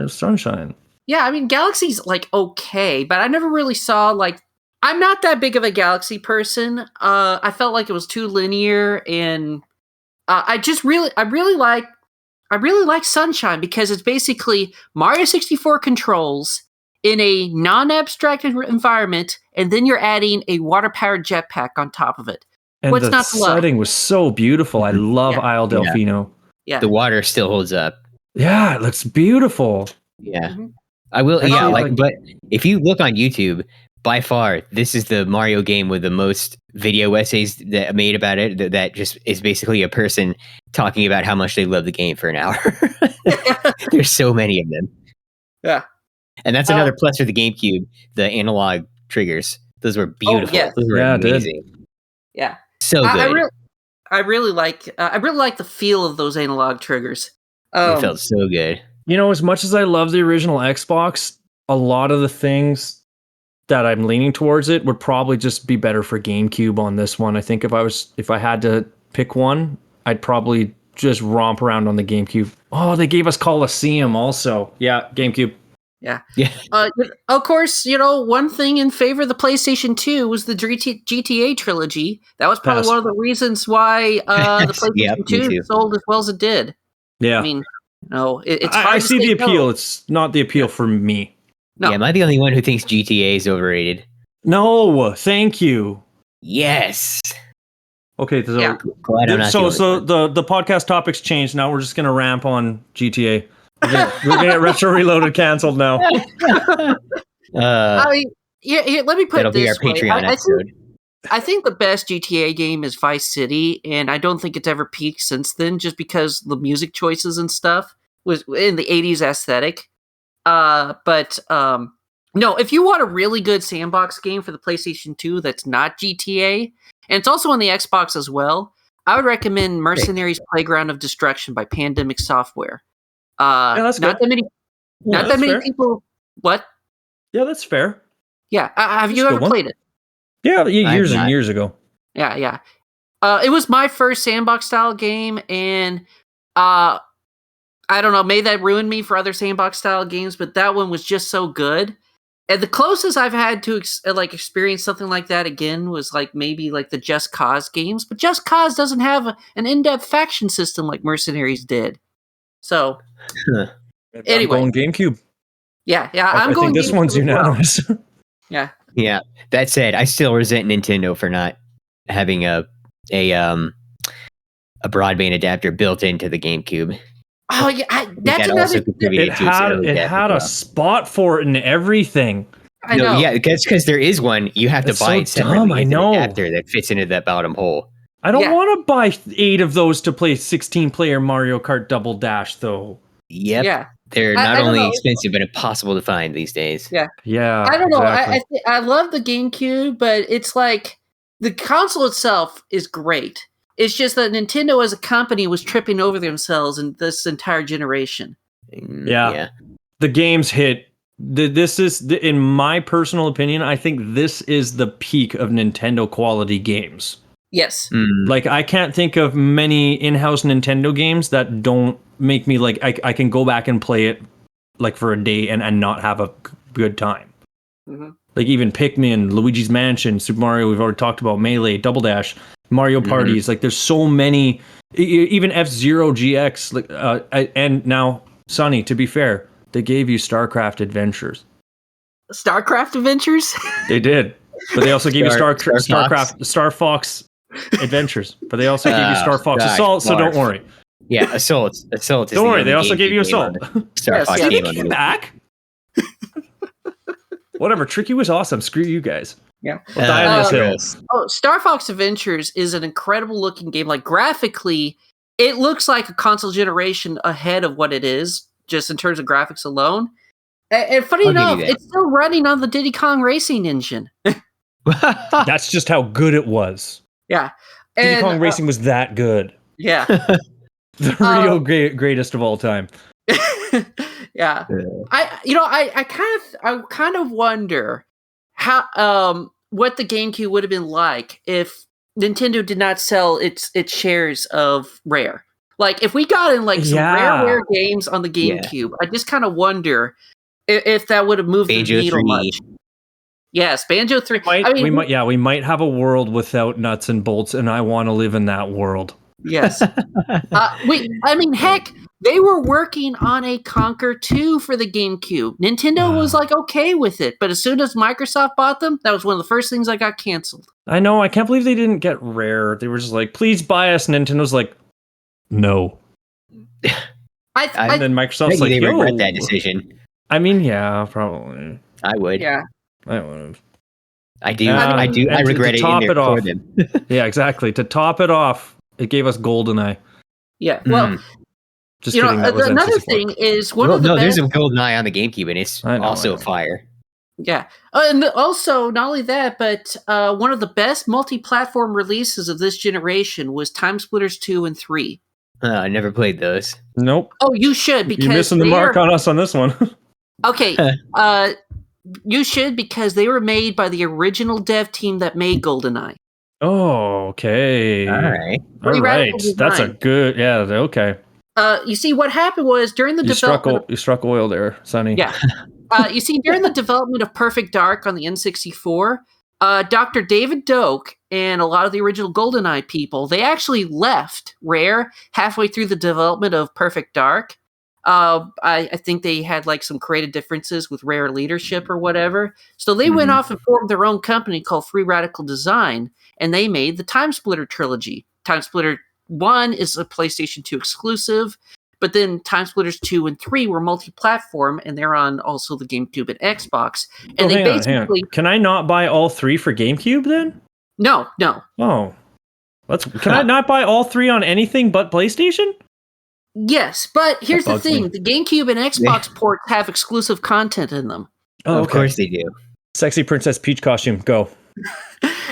Sunshine. Yeah, I mean, Galaxy's like okay, but I never really saw like. I'm not that big of a Galaxy person. I felt like it was too linear, and I really like Sunshine because it's basically Mario 64 controls in a non-abstract environment, and then you're adding a water-powered jetpack on top of it. And what's the not to love? setting was so beautiful. I love Isle Delfino. Yeah, the water still holds up. Yeah, it looks beautiful. Yeah, I will. But if you look on YouTube, by far, this is the Mario game with the most video essays that made about it. That just is basically a person talking about how much they love the game for an hour. There's so many of them. Yeah. And that's another plus for the GameCube, the analog triggers. Those were beautiful. Oh, yes. Those were amazing. Yeah. So good. I really like the feel of those analog triggers. It felt so good. As much as I love the original Xbox, a lot of the things that I'm leaning towards it would probably just be better for GameCube on this one. I think if I had to pick one, I'd probably just romp around on the GameCube. Oh, they gave us Coliseum also. Yeah, GameCube. Yeah. Of course, one thing in favor of the PlayStation 2 was the GTA trilogy. That was probably one of the reasons why the PlayStation 2 sold as well as it did. Yeah. I mean, it's hard I see the appeal. No. It's not the appeal for me. No. Yeah, am I the only one who thinks GTA is overrated? No, thank you. Yes. Okay, so the podcast topics changed. Now we're just gonna ramp on GTA. We're gonna get Retro Reloaded canceled now. I mean, Yeah, let me put That'll it this be our way. Patreon episode. I think the best GTA game is Vice City, and I don't think it's ever peaked since then, just because the music choices and stuff was in the 80s aesthetic. But no, if you want a really good sandbox game for the PlayStation 2 that's not GTA, and it's also on the Xbox as well, I would recommend Mercenaries Playground of Destruction by Pandemic Software. Yeah, that's not good. that that's many fair. people. What? Yeah, that's fair. Yeah, have you That's a ever good one. played it? Yeah, years not. and years ago. Yeah. It was my first sandbox style game, and I don't know, may that ruin me for other sandbox style games, but that one was just so good. And the closest I've had to experience something like that again was maybe the Just Cause games, but Just Cause doesn't have an in-depth faction system like Mercenaries did. So anyway, I'm going GameCube. yeah, I think this one's unanimous. Yeah. Yeah. That said, I still resent Nintendo for not having a broadband adapter built into the GameCube. Oh yeah, that's that another. also contributed It to its had early it death had as a well. spot for it and everything. I know. Yeah, that's because there is one. You have to It's buy so it separately. dumb, I It's an know. adapter that fits into that bottom hole. I don't Yeah. want to buy 8 of those to play 16-player Mario Kart Double Dash, though. Yep. Yeah. They're I not don't only know. expensive, but impossible to find these days. Yeah. Yeah, I don't know. exactly. I love the GameCube, but it's the console itself is great. It's just that Nintendo as a company was tripping over themselves in this entire generation. Yeah. The games hit. This is, in my personal opinion, I think this is the peak of Nintendo quality games. Yes. Like, I can't think of many in-house Nintendo games that don't make me I can go back and play it for a day and not have a good time. Mm-hmm. Like even Pikmin, Luigi's Mansion, Super Mario, we've already talked about, Melee, Double Dash, Mario Parties. There's so many, even F-Zero GX. And now, Sonny, to be fair, they gave you StarCraft Adventures. StarCraft Adventures? They did. But they also gave you Star Fox. StarCraft, Star Fox Adventures. But they also gave you Star Fox gosh, Assault, so don't barf. worry. Yeah, Assault. Assault is Don't the worry, only they also gave you GameCube game Assault. on the Star Yes, Fox yeah, game They on came the back. Whatever, Tricky was awesome. Screw you guys. Yeah. We'll die on this hill. gross. Oh, Star Fox Adventures is an incredible looking game. Graphically, it looks like a console generation ahead of what it is, just in terms of graphics alone. And funny I'll give you enough, that. it's still running on the Diddy Kong Racing engine. That's just how good it was. Yeah. Diddy Kong Racing was that good. Yeah. The real greatest of all time. Yeah. I kind of wonder how what the GameCube would have been like if Nintendo did not sell its shares of Rare. If we got in some rare games on the GameCube, I just kind of wonder if that would have moved Banjo the needle 3. much. Yes, Banjo 3. We might have a world without nuts and bolts, and I want to live in that world. Yes. Heck, they were working on a Conquer 2 for the GameCube. Nintendo was okay with it, but as soon as Microsoft bought them, that was one of the first things that got canceled. I know, I can't believe they didn't get Rare. They were just like, please buy us. Nintendo's like, no. And then Microsoft's like, they yo. regret that decision. I mean, yeah, probably. I would. Yeah. I would have. I do. I regret it. Top in there it off. for them. Yeah, exactly. To top it off, it gave us GoldenEye. Yeah. Well, Just kidding. That was another N64. thing is one of the best. There's a GoldenEye on the GameCube, and it's I know. also fire. Yeah. And also, not only that, but one of the best multi-platform releases of this generation was Time Splitters 2 and 3. I never played those. Nope. Oh, you should, because You're missing the mark on us on this one. Okay. You should, because they were made by the original dev team that made GoldenEye. Oh, okay. All right. All Pretty right. radical That's a design. good. Yeah. Okay. You see, what happened was during the You development. struck oil there, Sonny. Yeah. You see, during the development of Perfect Dark on the N64, Dr. David Doak and a lot of the original GoldenEye people, they actually left Rare halfway through the development of Perfect Dark. I think they had some creative differences with Rare leadership or whatever. So they went off and formed their own company called Free Radical Design, and they made the Time Splitter trilogy. Time Splitter 1 is a PlayStation 2 exclusive. But then Time Splitters 2 and 3 were multi-platform, and they're on also the GameCube and Xbox. And they hang on. Can I not buy all 3 for GameCube then? No. Oh. Can I not buy all 3 on anything but PlayStation? Yes, but here's the thing. Me. The GameCube and Xbox ports have exclusive content in them. Oh, Of course they do. Sexy Princess Peach costume, go.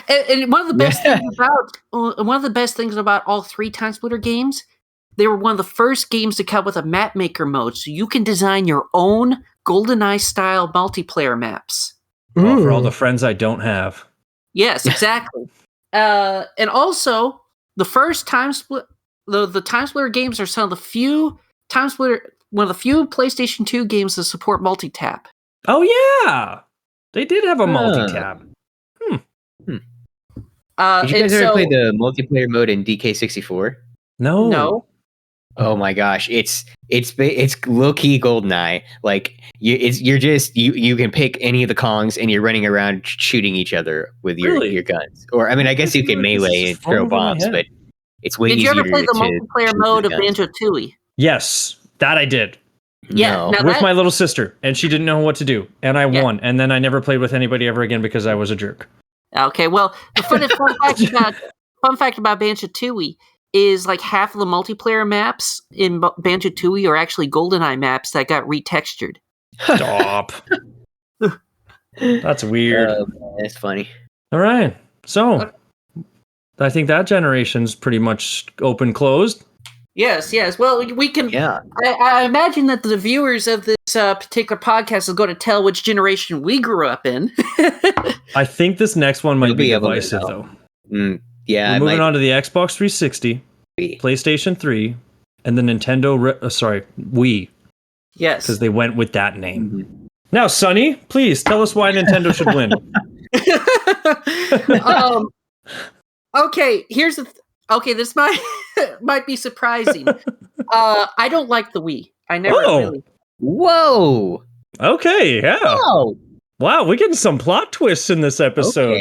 And one of the best things about all 3 Time Splitter games, they were one of the first games to come with a map maker mode, so you can design your own GoldenEye style multiplayer maps. Oh, for all the friends I don't have. Yes, exactly. And also the first Time Split, the Time Splitter games are some of the few one of the few PlayStation 2 games that support multi-tap. Oh yeah, they did have a multi-tap. Did you guys ever play the multiplayer mode in DK64? No. Oh my gosh, it's low key GoldenEye. Like you can pick any of the Kongs and you're running around shooting each other with your guns. Or I mean, I guess you can melee and throw bombs, but it's way easier. Did you ever play the multiplayer mode of Banjo-Tooie? Yes, that I did. Yeah, No. With my little sister, and she didn't know what to do, and I won. And then I never played with anybody ever again because I was a jerk. Okay, well, the fun fact about Banjo-Tooie is like half of the multiplayer maps in Banjo-Tooie are actually GoldenEye maps that got retextured. Stop. That's weird. That's funny. All right, so I think that generation's pretty much open closed. Yes. Well, we can. Yeah. I imagine that the viewers of this particular podcast is going to tell which generation we grew up in. I think this next one might It'll be be able to divisive, tell. though. Yeah. We're moving on to the Xbox 360, PlayStation 3, and the Nintendo, Wii, Yes. because they went with that name. Mm-hmm. Now, Sonny, please tell us why Nintendo should win. Okay, here's the. Okay, this might be surprising. I don't like the Wii. I never really. Whoa. Okay, yeah. Whoa. Wow, we're getting some plot twists in this episode.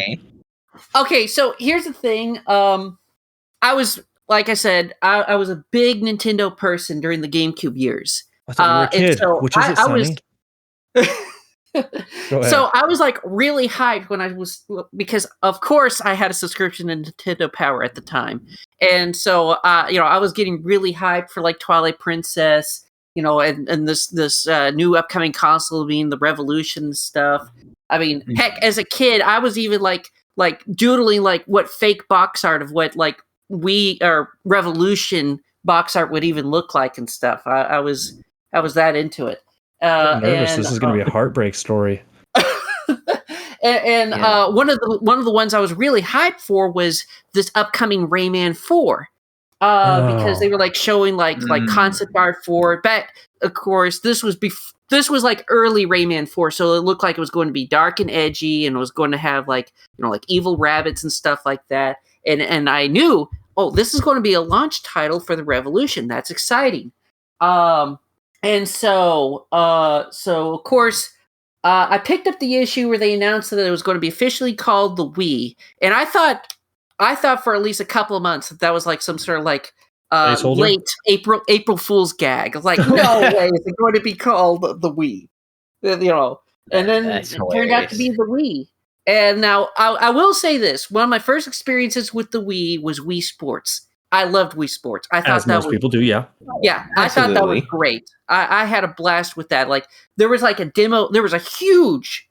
Okay, so here's the thing. I was, like I said, I was a big Nintendo person during the GameCube years. I thought you were a kid. So Which is it, Sonny? So I was like really hyped because of course I had a subscription to Nintendo Power at the time. And so, I was getting really hyped for like Twilight Princess, and this new upcoming console being the Revolution stuff. I mean, heck, as a kid, I was even like doodling like what fake box art of what like Wii or Revolution box art would even look like and stuff. I was that into it. I'm nervous. This is going to be a heartbreak story. One of the ones I was really hyped for was this upcoming Rayman 4, because they were like showing like concept art for it. But of course, this was like early Rayman 4, so it looked like it was going to be dark and edgy, and it was going to have like like evil rabbits and stuff like that. And I knew, this is going to be a launch title for the Revolution. That's exciting. And so of course, I picked up the issue where they announced that it was going to be officially called the Wii, and I thought for at least a couple of months that was like some sort of like late April Fool's gag. Like, no way is it going to be called the Wii, And then it turned out to be the Wii. And now I will say this: one of my first experiences with the Wii was Wii Sports. I loved Wii Sports. I thought people do, yeah. Yeah, I thought that was great. I had a blast with that. Like, there was like a demo. There was a huge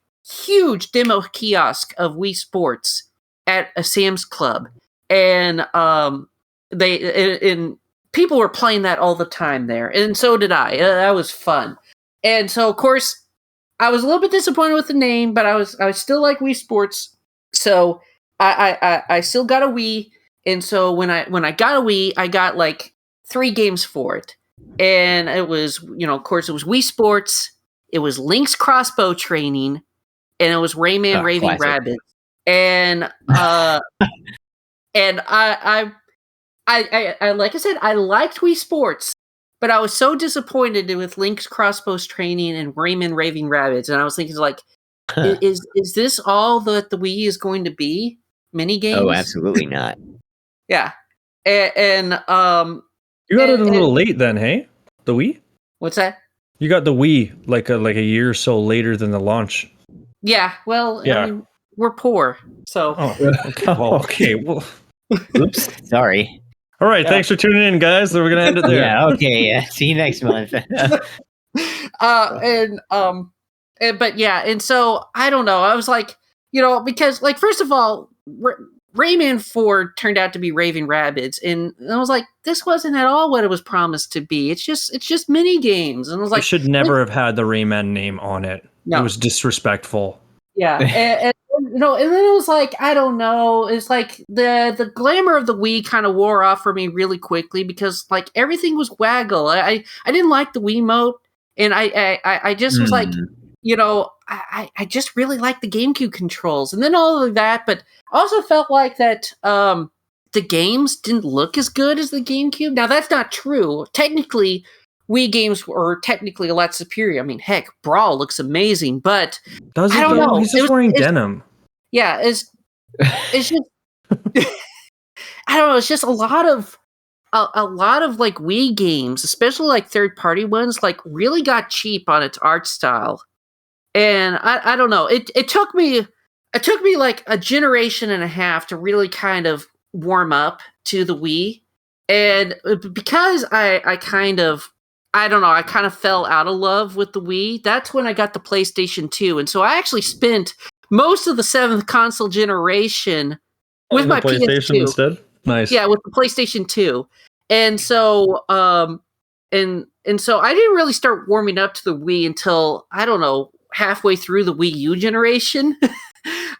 demo kiosk of Wii Sports at a Sam's Club, and people were playing that all the time there, and so did I. That was fun. And so, of course, I was a little bit disappointed with the name, but I still like Wii Sports. So I still got a Wii. And so when I got a Wii, I got like 3 games for it. And it was, of course, it was Wii Sports, it was Link's Crossbow Training, and it was Rayman Raving Rabbids. And and I like I said, I liked Wii Sports, but I was so disappointed with Link's Crossbows Training and Rayman Raving Rabbids. And I was thinking like, is this all that the Wii is going to be? Mini games? Oh, absolutely not. Yeah, and you got it a little late then, hey? The Wii? What's that? You got the Wii like a year or so later than the launch. Yeah, well, Yeah. I mean, we're poor, so. Okay. Well, Oops, sorry. all right. Thanks for tuning in, guys. We're gonna end it there. Yeah, okay. See you next month. But yeah, and so I don't know. I was like, because like first of all, Rayman 4 turned out to be Raving Rabbids, and I was like, this wasn't at all what it was promised to be. It's just mini games, and I was We like, should never have had the Rayman name on it. No. It was disrespectful. yeah, and and then it was like, I don't know. It's like the glamour of the Wii kind of wore off for me really quickly because like everything was waggle. I didn't like the Wiimote, and I just was like, I just really like the GameCube controls, and then all of that, but also felt like that the games didn't look as good as the GameCube. Now that's not true. Technically, Wii games were technically a lot superior. I mean, heck, Brawl looks amazing, but Does it? I don't know. He's just wearing denim. Yeah, it's just I don't know. It's just a lot of like Wii games, especially like third party ones, like really got cheap on its art style. And I don't know. It took me like a generation and a half to really kind of warm up to the Wii. And because I kind of fell out of love with the Wii, that's when I got the PlayStation 2. And so I actually spent most of the 7th console generation with my PlayStation PS2 instead. Nice. Yeah, with the PlayStation 2. And so and so I didn't really start warming up to the Wii until, I don't know, halfway through the Wii U generation.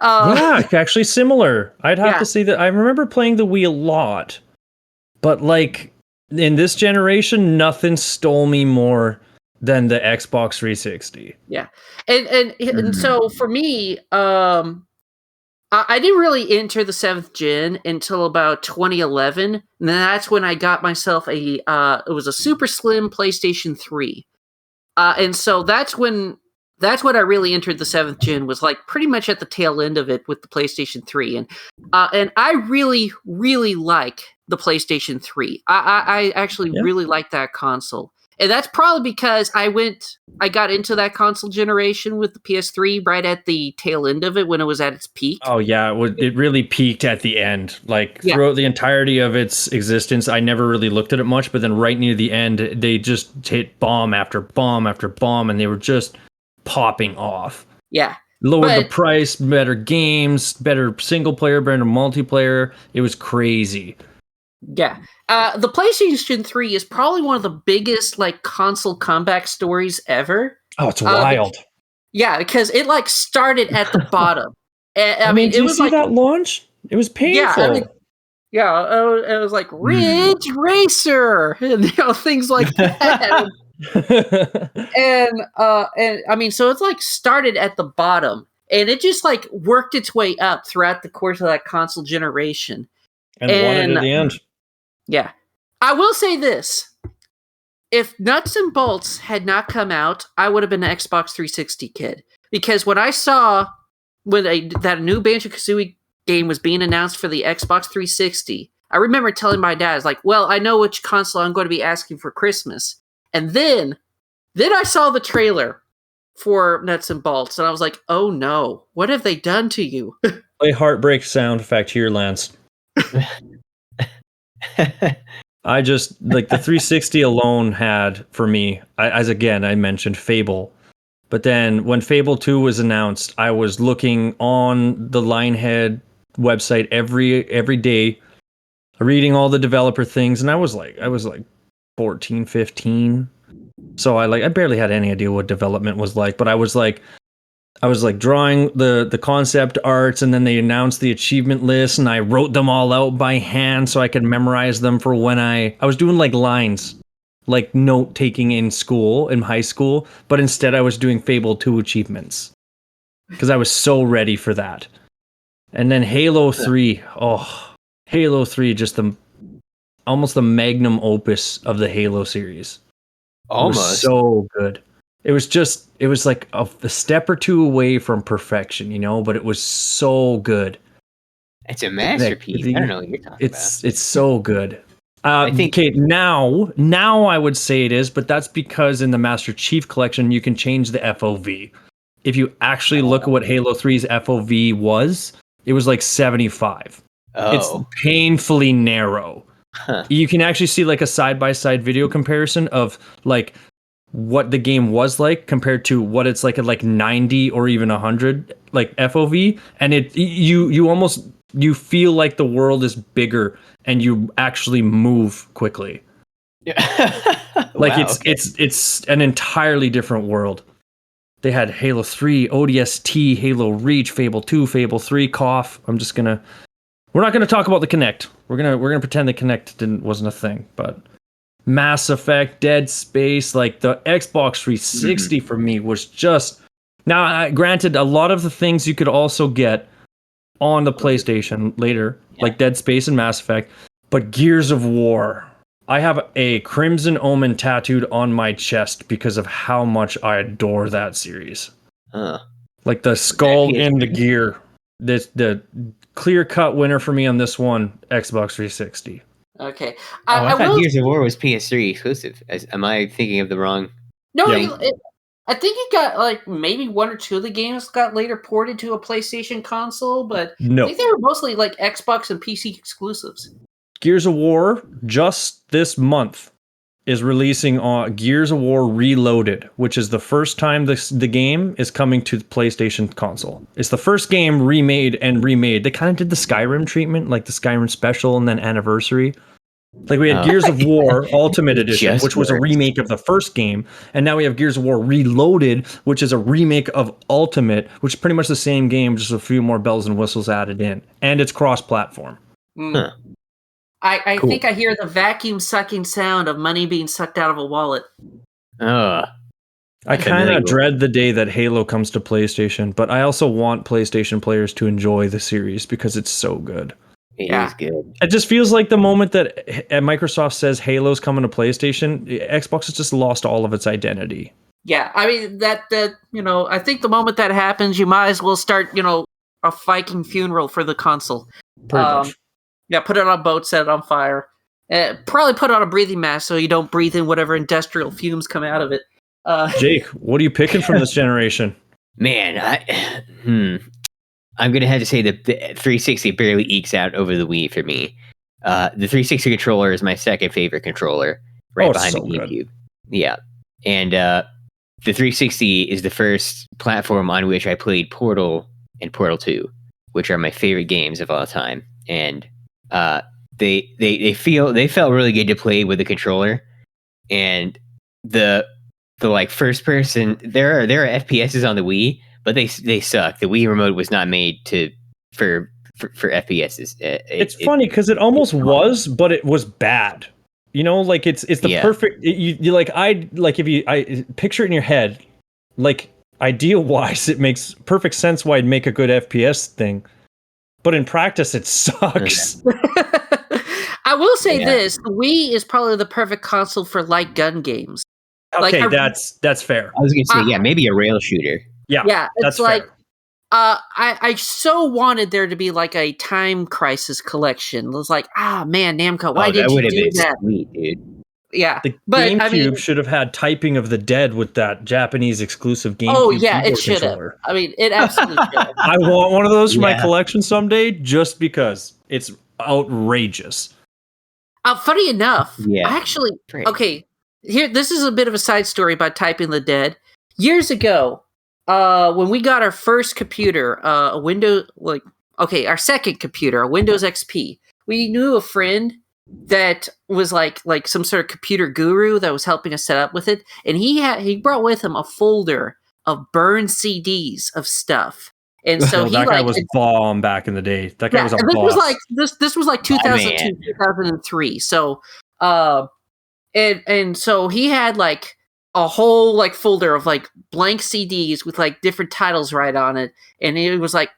Yeah, actually similar. I'd have Yeah. to say that I remember playing the Wii a lot, but like in this generation, nothing stole me more than the Xbox 360. Yeah. And so for me, I didn't really enter the 7th gen until about 2011, and then that's when I got myself it was a super slim PlayStation 3. And so that's when I really entered the 7th gen, was like pretty much at the tail end of it with the PlayStation 3. And I really, really like the PlayStation 3. I actually really like that console. And that's probably because I got into that console generation with the PS3 right at the tail end of it when it was at its peak. Oh yeah, it really peaked at the end. Like throughout the entirety of its existence, I never really looked at it much, but then right near the end, they just hit bomb after bomb after bomb, and they were just popping off. Yeah. Lowered the price, better games, better single player, better multiplayer. It was crazy. Yeah. The PlayStation 3 is probably one of the biggest like console comeback stories ever. Oh, it's wild. Yeah, because it like started at the bottom. I mean, did it you was see like that launch? It was painful. It was like Ridge Racer and things like that. and I mean, so it's like started at the bottom, and it just like worked its way up throughout the course of that console generation. And won it at the end. Yeah. I will say this. If Nuts and Bolts had not come out, I would have been an Xbox 360 kid. Because when I saw that new Banjo-Kazooie game was being announced for the Xbox 360, I remember telling my dad, like, well, I know which console I'm going to be asking for Christmas. And then I saw the trailer for Nuts and Bolts, and I was like, oh no, what have they done to you? Play heartbreak sound effect here, Lance. I just like the 360 alone had for me, as again I mentioned Fable, but then when Fable 2 was announced, I was looking on the Lionhead website every day, reading all the developer things, and I was like 14, 15, so I barely had any idea what development was like, but I was drawing the concept arts, and then they announced the achievement list, and I wrote them all out by hand so I could memorize them for when I was doing like lines, like note taking in high school, but instead I was doing Fable 2 achievements because I was so ready for that. And then Halo 3, Halo 3, just almost the magnum opus of the Halo series. Almost. It was so good. It was like a step or two away from perfection, but it was so good. It's a masterpiece. I don't know what you're talking about. It's so good. I think- okay, now I would say it is, but that's because in the Master Chief Collection you can change the FOV. If you actually look at what Halo 3's FOV was, it was like 75. It's Oh, painfully narrow. huh. You can actually see like a side-by-side video comparison of like what the game was like compared to what it's like at like 90 or even 100 like FOV, and you almost you feel like the world is bigger and you actually move quickly. Like Wow, okay. it's an entirely different world. They had Halo 3, ODST, Halo Reach, Fable 2, Fable 3, cough. We're not gonna talk about the Kinect. We're gonna pretend the Kinect wasn't a thing, but Mass Effect, Dead Space, like the Xbox 360 for me was just now. Granted, a lot of the things you could also get on the PlayStation later, like Dead Space and Mass Effect, but Gears of War. I have a Crimson Omen tattooed on my chest because of how much I adore that series. Huh. Like the skull PS3? and the gear. The clear-cut winner for me on this one, Xbox 360. Okay. I I thought will. Gears of War was PS3 exclusive. Am I thinking of the wrong? No, Yeah. I think it got like maybe one or two of the games got later ported to a PlayStation console, but I No. think they were mostly like Xbox and PC exclusives. Gears of War, just this month, is releasing on Gears of War Reloaded, which is the first time the game is coming to the PlayStation console. It's the first game remade. They kind of did the Skyrim treatment, like the Skyrim special and then anniversary. Like we had Gears of War Ultimate Edition, Just which was a works. remake of the first game, and now we have Gears of War Reloaded, which is a remake of Ultimate, which is pretty much the same game, just a few more bells and whistles added in, and it's cross-platform. Huh. I Cool. think I hear the vacuum sucking sound of money being sucked out of a wallet. Oh, I kind of dread the day that Halo comes to PlayStation, but I also want PlayStation players to enjoy the series because it's so good. it Yeah. is good. It just feels like the moment that Microsoft says Halo's coming to PlayStation, Xbox has just lost all of its identity. Yeah, I mean that I think the moment that happens, you might as well start a Viking funeral for the console. Pretty much. Yeah, put it on a boat, set it on fire. Probably put on a breathing mask so you don't breathe in whatever industrial fumes come out of it. Jake, what are you picking from this generation? Man, I'm gonna have to say that the 360 barely ekes out over the Wii for me. The 360 controller is my second favorite controller, right behind so the good. GameCube. Yeah, and the 360 is the first platform on which I played Portal and Portal 2, which are my favorite games of all time. And they felt really good to play with the controller, and the like first person. There are FPSs on the Wii, but they suck. The Wii remote was not made for FPSs. It's funny because it almost was, but it was bad. You know, like it's the perfect. You like if you picture it in your head, like idea wise, it makes perfect sense why it'd make a good FPS thing, but in practice, it sucks. I will say this: the Wii is probably the perfect console for light gun games. Okay, that's fair. I was gonna say, maybe a rail shooter. Yeah, that's it's like fair. I so wanted there to be like a Time Crisis collection. It was like, man, Namco, why did you do that? Sweet, dude. Yeah, The but GameCube I mean, should have had Typing of the Dead with that Japanese exclusive GameCube. oh yeah, it keyboard should have. controller. I mean, it absolutely should have. I want one of those for my Yeah. collection someday, just because it's outrageous. Funny enough, Yeah. actually, Great. okay, here, this is a bit of a side story about Typing the Dead. Years ago, when we got our first computer, a Windows, our second computer, a Windows XP, we knew a friend that was like some sort of computer guru that was helping us set up with it, and he brought with him a folder of burned CDs of stuff. And so he that guy was bomb back in the day. That guy was a this boss. was like this was like 2002, 2003. So and so he had like a whole like folder of like blank CDs with like different titles right on it, and it was like,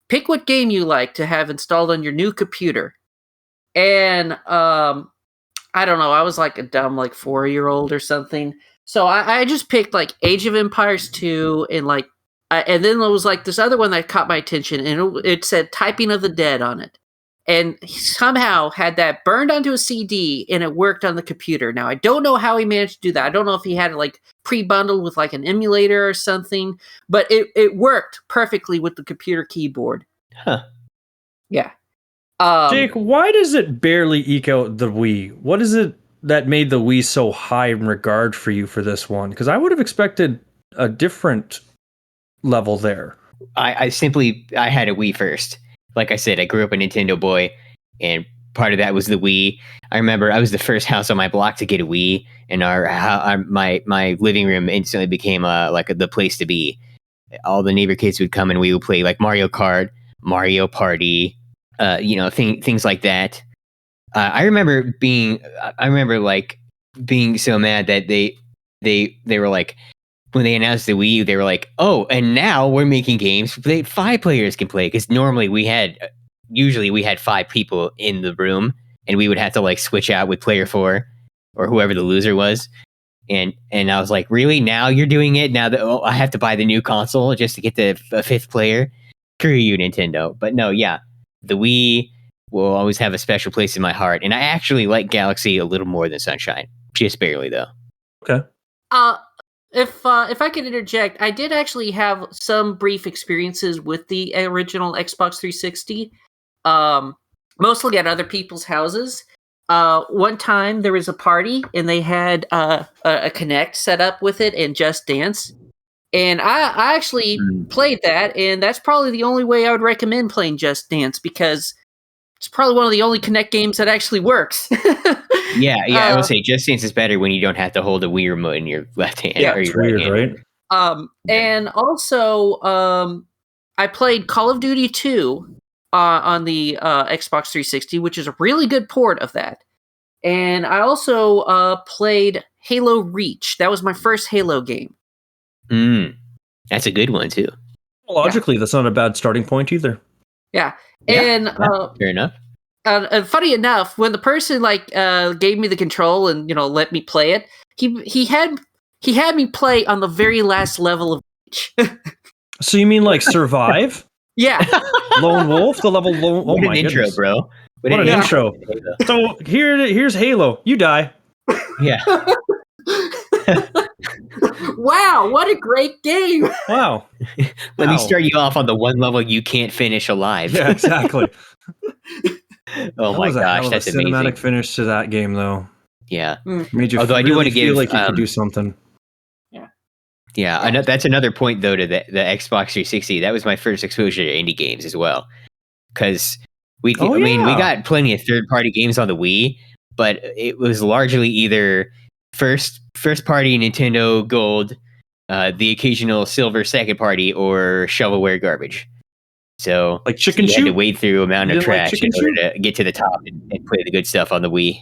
pick what game you like to have installed on your new computer. And I don't know, I was like a dumb like 4-year-old or something, so I just picked like Age of Empires 2 and like. And then there was like this other one that caught my attention, and it said Typing of the Dead on it. and he somehow had that burned onto a CD and it worked on the computer. Now I don't know how he managed to do that. I don't know if he had it like pre-bundled with like an emulator or something, but it worked perfectly with the computer keyboard. Huh. Yeah. Jake, why does it barely eke out the Wii? What is it that made the Wii so high in regard for you for this one? Because I would have expected a different level there. I had a Wii first. Like I said, I grew up a Nintendo boy, and part of that was the Wii. I remember I was the first house on my block to get a Wii, and my living room instantly became the place to be. All the neighbor kids would come and we would play like Mario Kart, Mario Party, things like that. I remember being so mad that they were like, when they announced the Wii U, they were like, oh, and now we're making games 5 players can play, because normally we had 5 people in the room, and we would have to like switch out with player 4 or whoever the loser was. And I was like, really? Now you're doing it? Now that I have to buy the new console just to get the 5th player? Screw you, Nintendo. But no, yeah, the Wii will always have a special place in my heart, and I actually like Galaxy a little more than Sunshine, just barely though. Okay. If I could interject, I did actually have some brief experiences with the original Xbox 360, mostly at other people's houses. One time there was a party and they had a Kinect set up with it and Just Dance. And I actually played that, and that's probably the only way I would recommend playing Just Dance, because it's probably one of the only Kinect games that actually works. Yeah, I will say Just Dance is better when you don't have to hold a Wii remote in your left hand or your right hand. Right? And also, I played Call of Duty 2 on the Xbox 360, which is a really good port of that. And I also played Halo Reach. That was my first Halo game. That's a good one too. Logically, that's not a bad starting point either. Yeah. Yeah, And fair enough. And funny enough, when the person gave me the control and let me play it, he had me play on the very last level of Reach. So you mean like Survive? Yeah. Lone Wolf, the level Lone. What Oh an my intro, goodness. bro! What an intro! So here's Halo. You die. Yeah. Wow, what a great game! Wow. Let me start you off on the one level you can't finish alive. Yeah, exactly. Oh my gosh, that's a cinematic amazing. finish to that game, though. Yeah. Made you Although I do want to feel give, like you could do something. Yeah, I know that's another point though to the Xbox 360. That was my first exposure to indie games as well, because we got plenty of third-party games on the Wii, but it was largely either first-party Nintendo Gold, the occasional silver second-party, or shovelware garbage. So Like Chicken you had to Shoot? wade through a mountain You of didn't like trash Chicken in order to get to the top and play the good stuff on the Wii.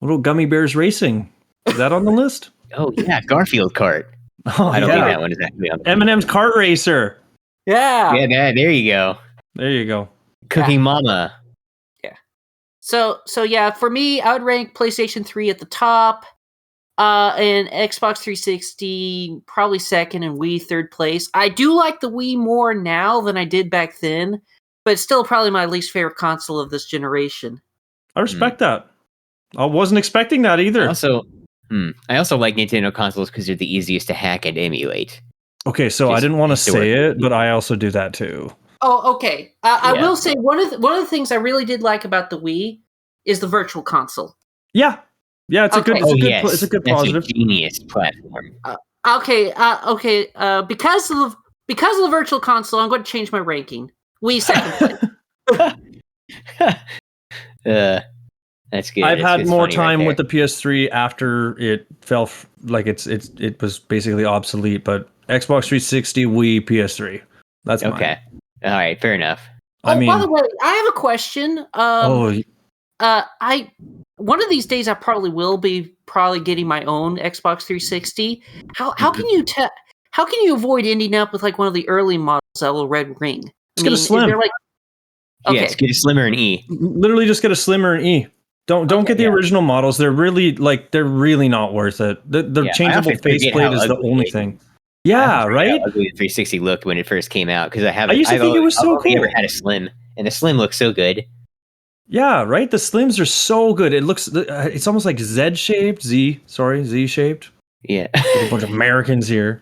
Little Gummy Bears Racing. Is that on the list? Oh yeah, Garfield Kart. Oh, I don't think that one is actually on the Eminem's Kart Racer. Yeah. Yeah, there you go. There you go. Cooking Mama. So yeah, for me, I would rank PlayStation 3 at the top, and Xbox 360 probably second, and Wii third place. I do like the Wii more now than I did back then, but it's still probably my least favorite console of this generation. I respect that. I wasn't expecting that either. I also like Nintendo consoles because they're the easiest to hack and emulate. Okay, so I didn't want to say it, but I also do that too. Oh, okay. I will say one of the things I really did like about the Wii is the Virtual Console. Yeah, it's Okay. it's a good That's positive. a genius platform. Okay. Because of the Virtual Console, I'm going to change my ranking. Wii second place. That's good. I've had It's more funny time right with the PS3 after it fell it was basically obsolete. But Xbox 360, Wii, PS3. That's there. mine. Okay. All right. Fair enough. By the way, I have a question. One of these days I probably will be getting my own Xbox 360. How can you avoid ending up with like one of the early models, that little red ring? Just get a Slim. Yeah, it's get a Slimmer and E. Literally, just get a Slimmer and E. Don't get the original models. They're really not worth it. The changeable faceplate is the only thing. Yeah, right. How ugly the 360 looked when it first came out, because I used to think it was so cool. Never had a Slim, and the Slim looks so good. Yeah, right. The Slims are so good. It looks. It's almost like Z-shaped. Z-shaped. Yeah. There's a bunch of Americans here.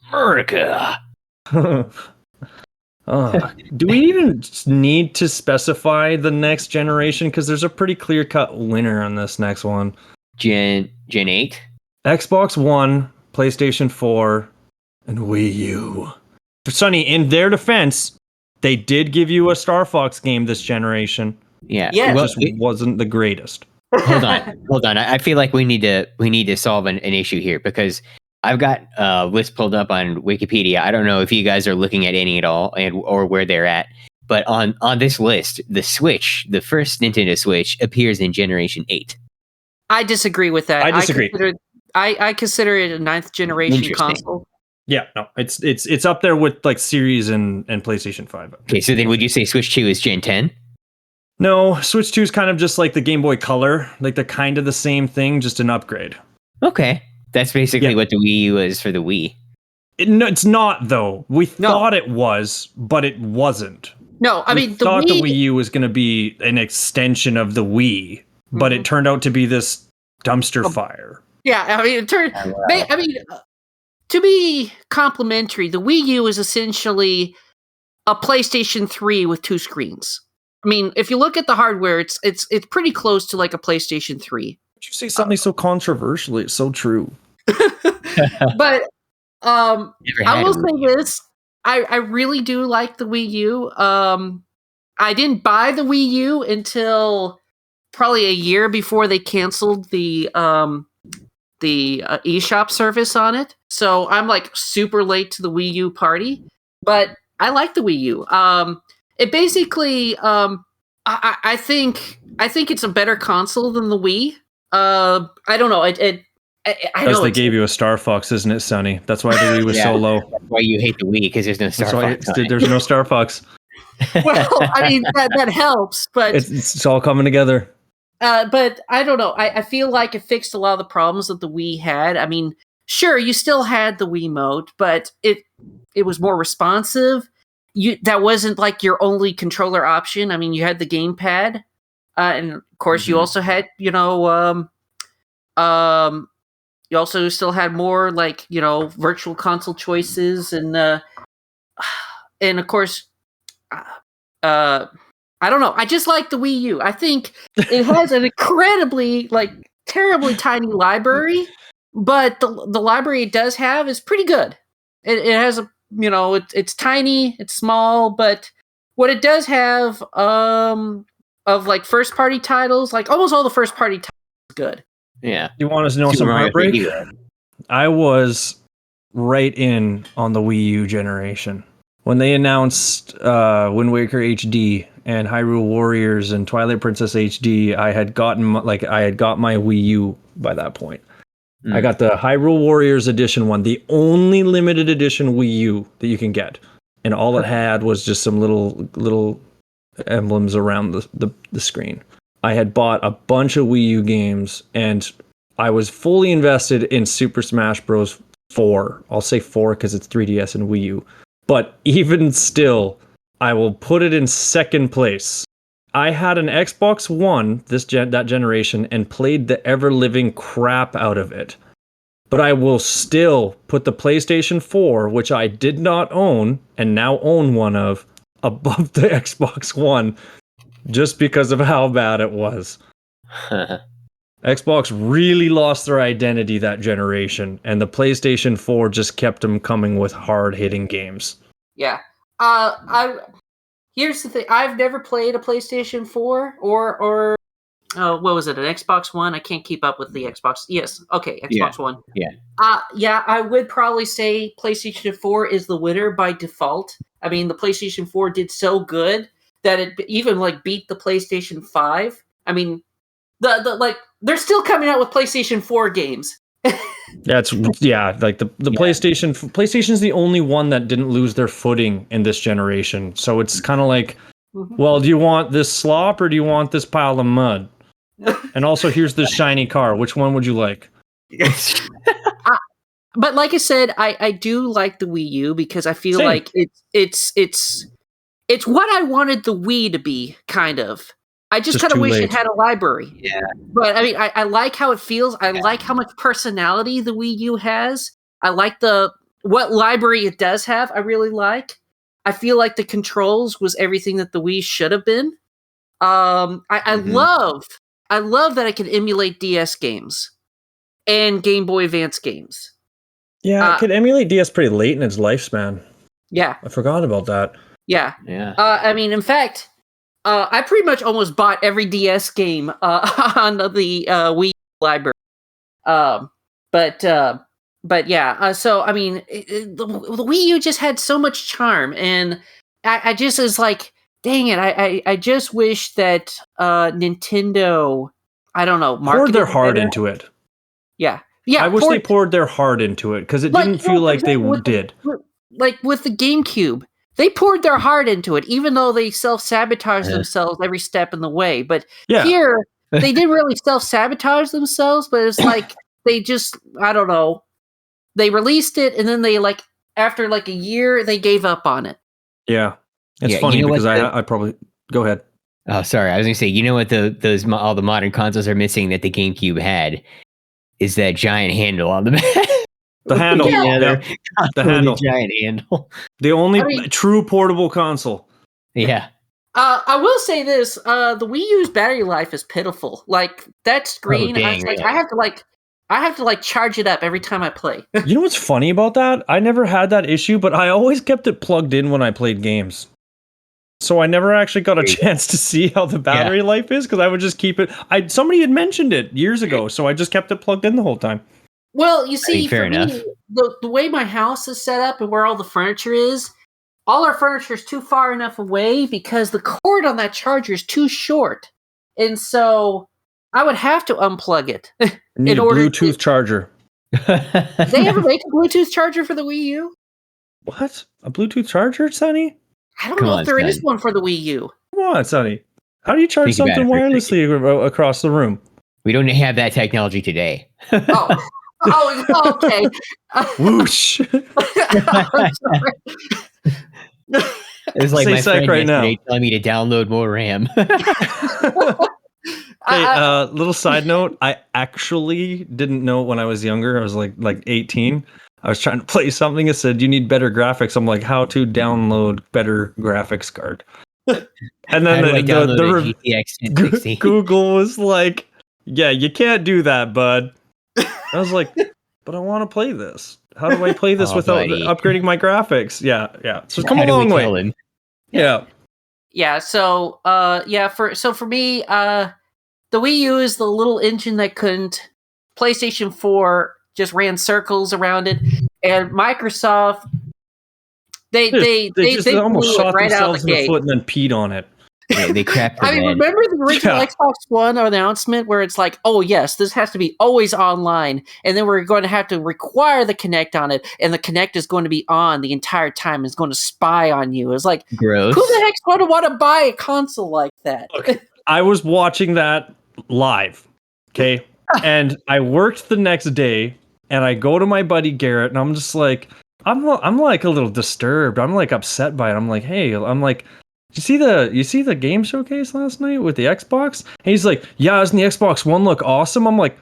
America. Do we even need to specify the next generation? Because there's a pretty clear-cut winner on this next one. Gen 8. Xbox One, PlayStation 4, and Wii U. Sonny, in their defense, they did give you a Star Fox game this generation. Yeah. Yeah. It Well, just wasn't the greatest. hold on. I feel like we need to solve an issue here because I've got a list pulled up on Wikipedia. I don't know if you guys are looking at any at all or where they're at, but on this list, the Switch, the first Nintendo Switch, appears in Generation 8. I disagree with that. I disagree. I consider it a 9th generation Interesting. console. Yeah, no, it's up there with like Series and PlayStation 5. Okay, so then would you say Switch 2 is Gen 10? No, Switch 2 is kind of just like the Game Boy Color. Like they're kind of the same thing, just an upgrade. Okay. That's basically what the Wii U is for the Wii. No, it's not though. We thought it was, but it wasn't. No, I mean, thought the Wii U was going to be an extension of the Wii, but it turned out to be this dumpster fire. Yeah, I mean, to be complimentary, the Wii U is essentially a PlayStation 3 with 2 screens. I mean, if you look at the hardware, it's pretty close to like a PlayStation 3. Would you say something so controversial? It's so true. But I will Wii. say this: I really do like the Wii U. I didn't buy the Wii U until probably a year before they canceled the eShop service on it. So I'm like super late to the Wii U party, but I like the Wii U. It basically, I think it's a better console than the Wii. I don't know. I know they gave you a Star Fox, isn't it, Sonny? That's why the Wii was so low. That's why you hate the Wii, because there's no Star Fox. There's no Star Fox. Well, I mean that helps, but it's all coming together. But I don't know. I feel like it fixed a lot of the problems that the Wii had. I mean, sure, you still had the Wiimote, but it was more responsive. That wasn't like your only controller option. I mean, you had the gamepad, and of course, you also had you also still had more like virtual console choices, and of course, I don't know. I just like the Wii U. I think it has an incredibly terribly tiny library, but the library it does have is pretty good. It has a it's tiny, it's small, but what it does have of like first party titles, like almost all the first party titles is good. Yeah. You want us to know some heartbreak? I was right in on the Wii U generation. When they announced Wind Waker HD and Hyrule Warriors and Twilight Princess HD, I had got my Wii U by that point. I got the Hyrule Warriors edition one, the only limited edition Wii U that you can get, and all it had was just some little emblems around the screen. I had bought a bunch of Wii U games, and I was fully invested in Super Smash Bros. 4. I'll say 4 because it's 3DS and Wii U. But even still, I will put it in second place. I had an Xbox One that generation and played the ever-living crap out of it. But I will still put the PlayStation 4, which I did not own and now own one of, above the Xbox One just because of how bad it was. Xbox really lost their identity that generation, and the PlayStation 4 just kept them coming with hard-hitting games. Yeah. Here's the thing. I've never played a PlayStation 4 or what was it, an Xbox One? I can't keep up with the Xbox. Yes. Okay, Xbox One. Yeah. Yeah, I would probably say PlayStation 4 is the winner by default. I mean, the PlayStation 4 did so good that it even beat the PlayStation 5. I mean, they're still coming out with PlayStation 4 games. PlayStation's the only one that didn't lose their footing in this generation. So it's kind of like, well, do you want this slop or do you want this pile of mud? And also, here's this shiny car. Which one would you like? But like I said, I do like the Wii U because I feel like it's what I wanted the Wii to be, kind of. I just Just kind of too wish late. it had a library. Yeah. But I mean, I like how it feels. I like how much personality the Wii U has. I like what library it does have. I really like. I feel like the controls was everything that the Wii should have been. I love that I can emulate DS games and Game Boy Advance games. Yeah, it could emulate DS pretty late in its lifespan. Yeah, I forgot about that. yeah. Yeah. I mean, in fact, I pretty much almost bought every DS game on the Wii library. But yeah. So I mean, the Wii U just had so much charm, and I just was like, dang it! I just wish that Nintendo, I don't know, Poured their marketed heart better. into it. Yeah, yeah. I wish they poured their heart into it because it didn't feel like they did. Like with the GameCube, they poured their heart into it, even though they self-sabotaged themselves every step in the way. But here, they didn't really self-sabotage themselves, but it's like they just, I don't know, they released it, and then they, like, after like a year, they gave up on it. Yeah. It's funny because I probably... Go ahead. Oh, sorry. I was going to say, you know what all the modern consoles are missing that the GameCube had? Is that giant handle on the back. The handle. The handle. Giant handle. The only true portable console. Yeah. I will say this: the Wii U's battery life is pitiful. Like that screen, really? I have to charge it up every time I play. You know what's funny about that? I never had that issue, but I always kept it plugged in when I played games. So I never actually got a chance to see how the battery life is because I would just keep it. Somebody had mentioned it years ago, so I just kept it plugged in the whole time. Well, you see, fair enough. Me, the way my house is set up and where all the furniture is, all our furniture is too far enough away because the cord on that charger is too short. And so I would have to unplug it. Need a Bluetooth charger. Did they ever make a Bluetooth charger for the Wii U? What? A Bluetooth charger, Sonny? I don't know if there is one for the Wii U. Come on, Sonny. How do you charge something wirelessly across the room? We don't have that technology today. Oh, okay. Whoosh. It was like my friend right now telling me to download more RAM. Hey, little side note. I actually didn't know when I was younger. I was like 18. I was trying to play something. It said, you need better graphics. I'm like, how to download better graphics card? And then Google was like, yeah, you can't do that, bud. I was like, but I want to play this. How do I play this without upgrading my graphics? Yeah. So it's come a long way. Yeah. Yeah. So, for me, the Wii U is the little engine that couldn't. PlayStation 4 just ran circles around it, and Microsoft they almost shot right themselves in the foot and then peed on it. Yeah, they crapped. I mean, remember the original Xbox One announcement where it's like, oh yes, this has to be always online, and then we're going to have to require the Kinect on it, and the Kinect is going to be on the entire time. It's going to spy on you. It's like, gross. Who the heck's going to want to buy a console like that? Look, I was watching that live, okay, and I worked the next day, and I go to my buddy Garrett, and I'm just like, I'm like a little disturbed. I'm like upset by it. I'm like, hey, You see the game showcase last night with the Xbox? And he's like, yeah, doesn't the Xbox One look awesome? I'm like,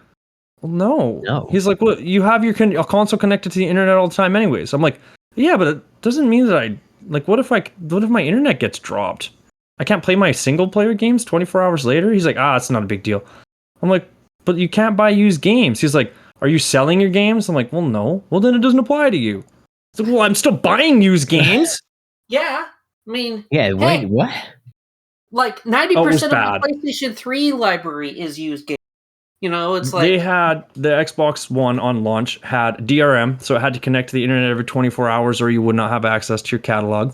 well, no. He's like, well, you have your console connected to the internet all the time anyways. I'm like, yeah, but it doesn't mean that what if my internet gets dropped? I can't play my single player games 24 hours later? He's like, it's not a big deal. I'm like, but you can't buy used games. He's like, are you selling your games? I'm like, well, no. Well, then it doesn't apply to you. He's like, well, I'm still buying used games. Yeah. I mean, wait, what? Like 90% of the PlayStation 3 library is used games. You know, it's like they had the Xbox One on launch had DRM, so it had to connect to the internet every 24 hours, or you would not have access to your catalog.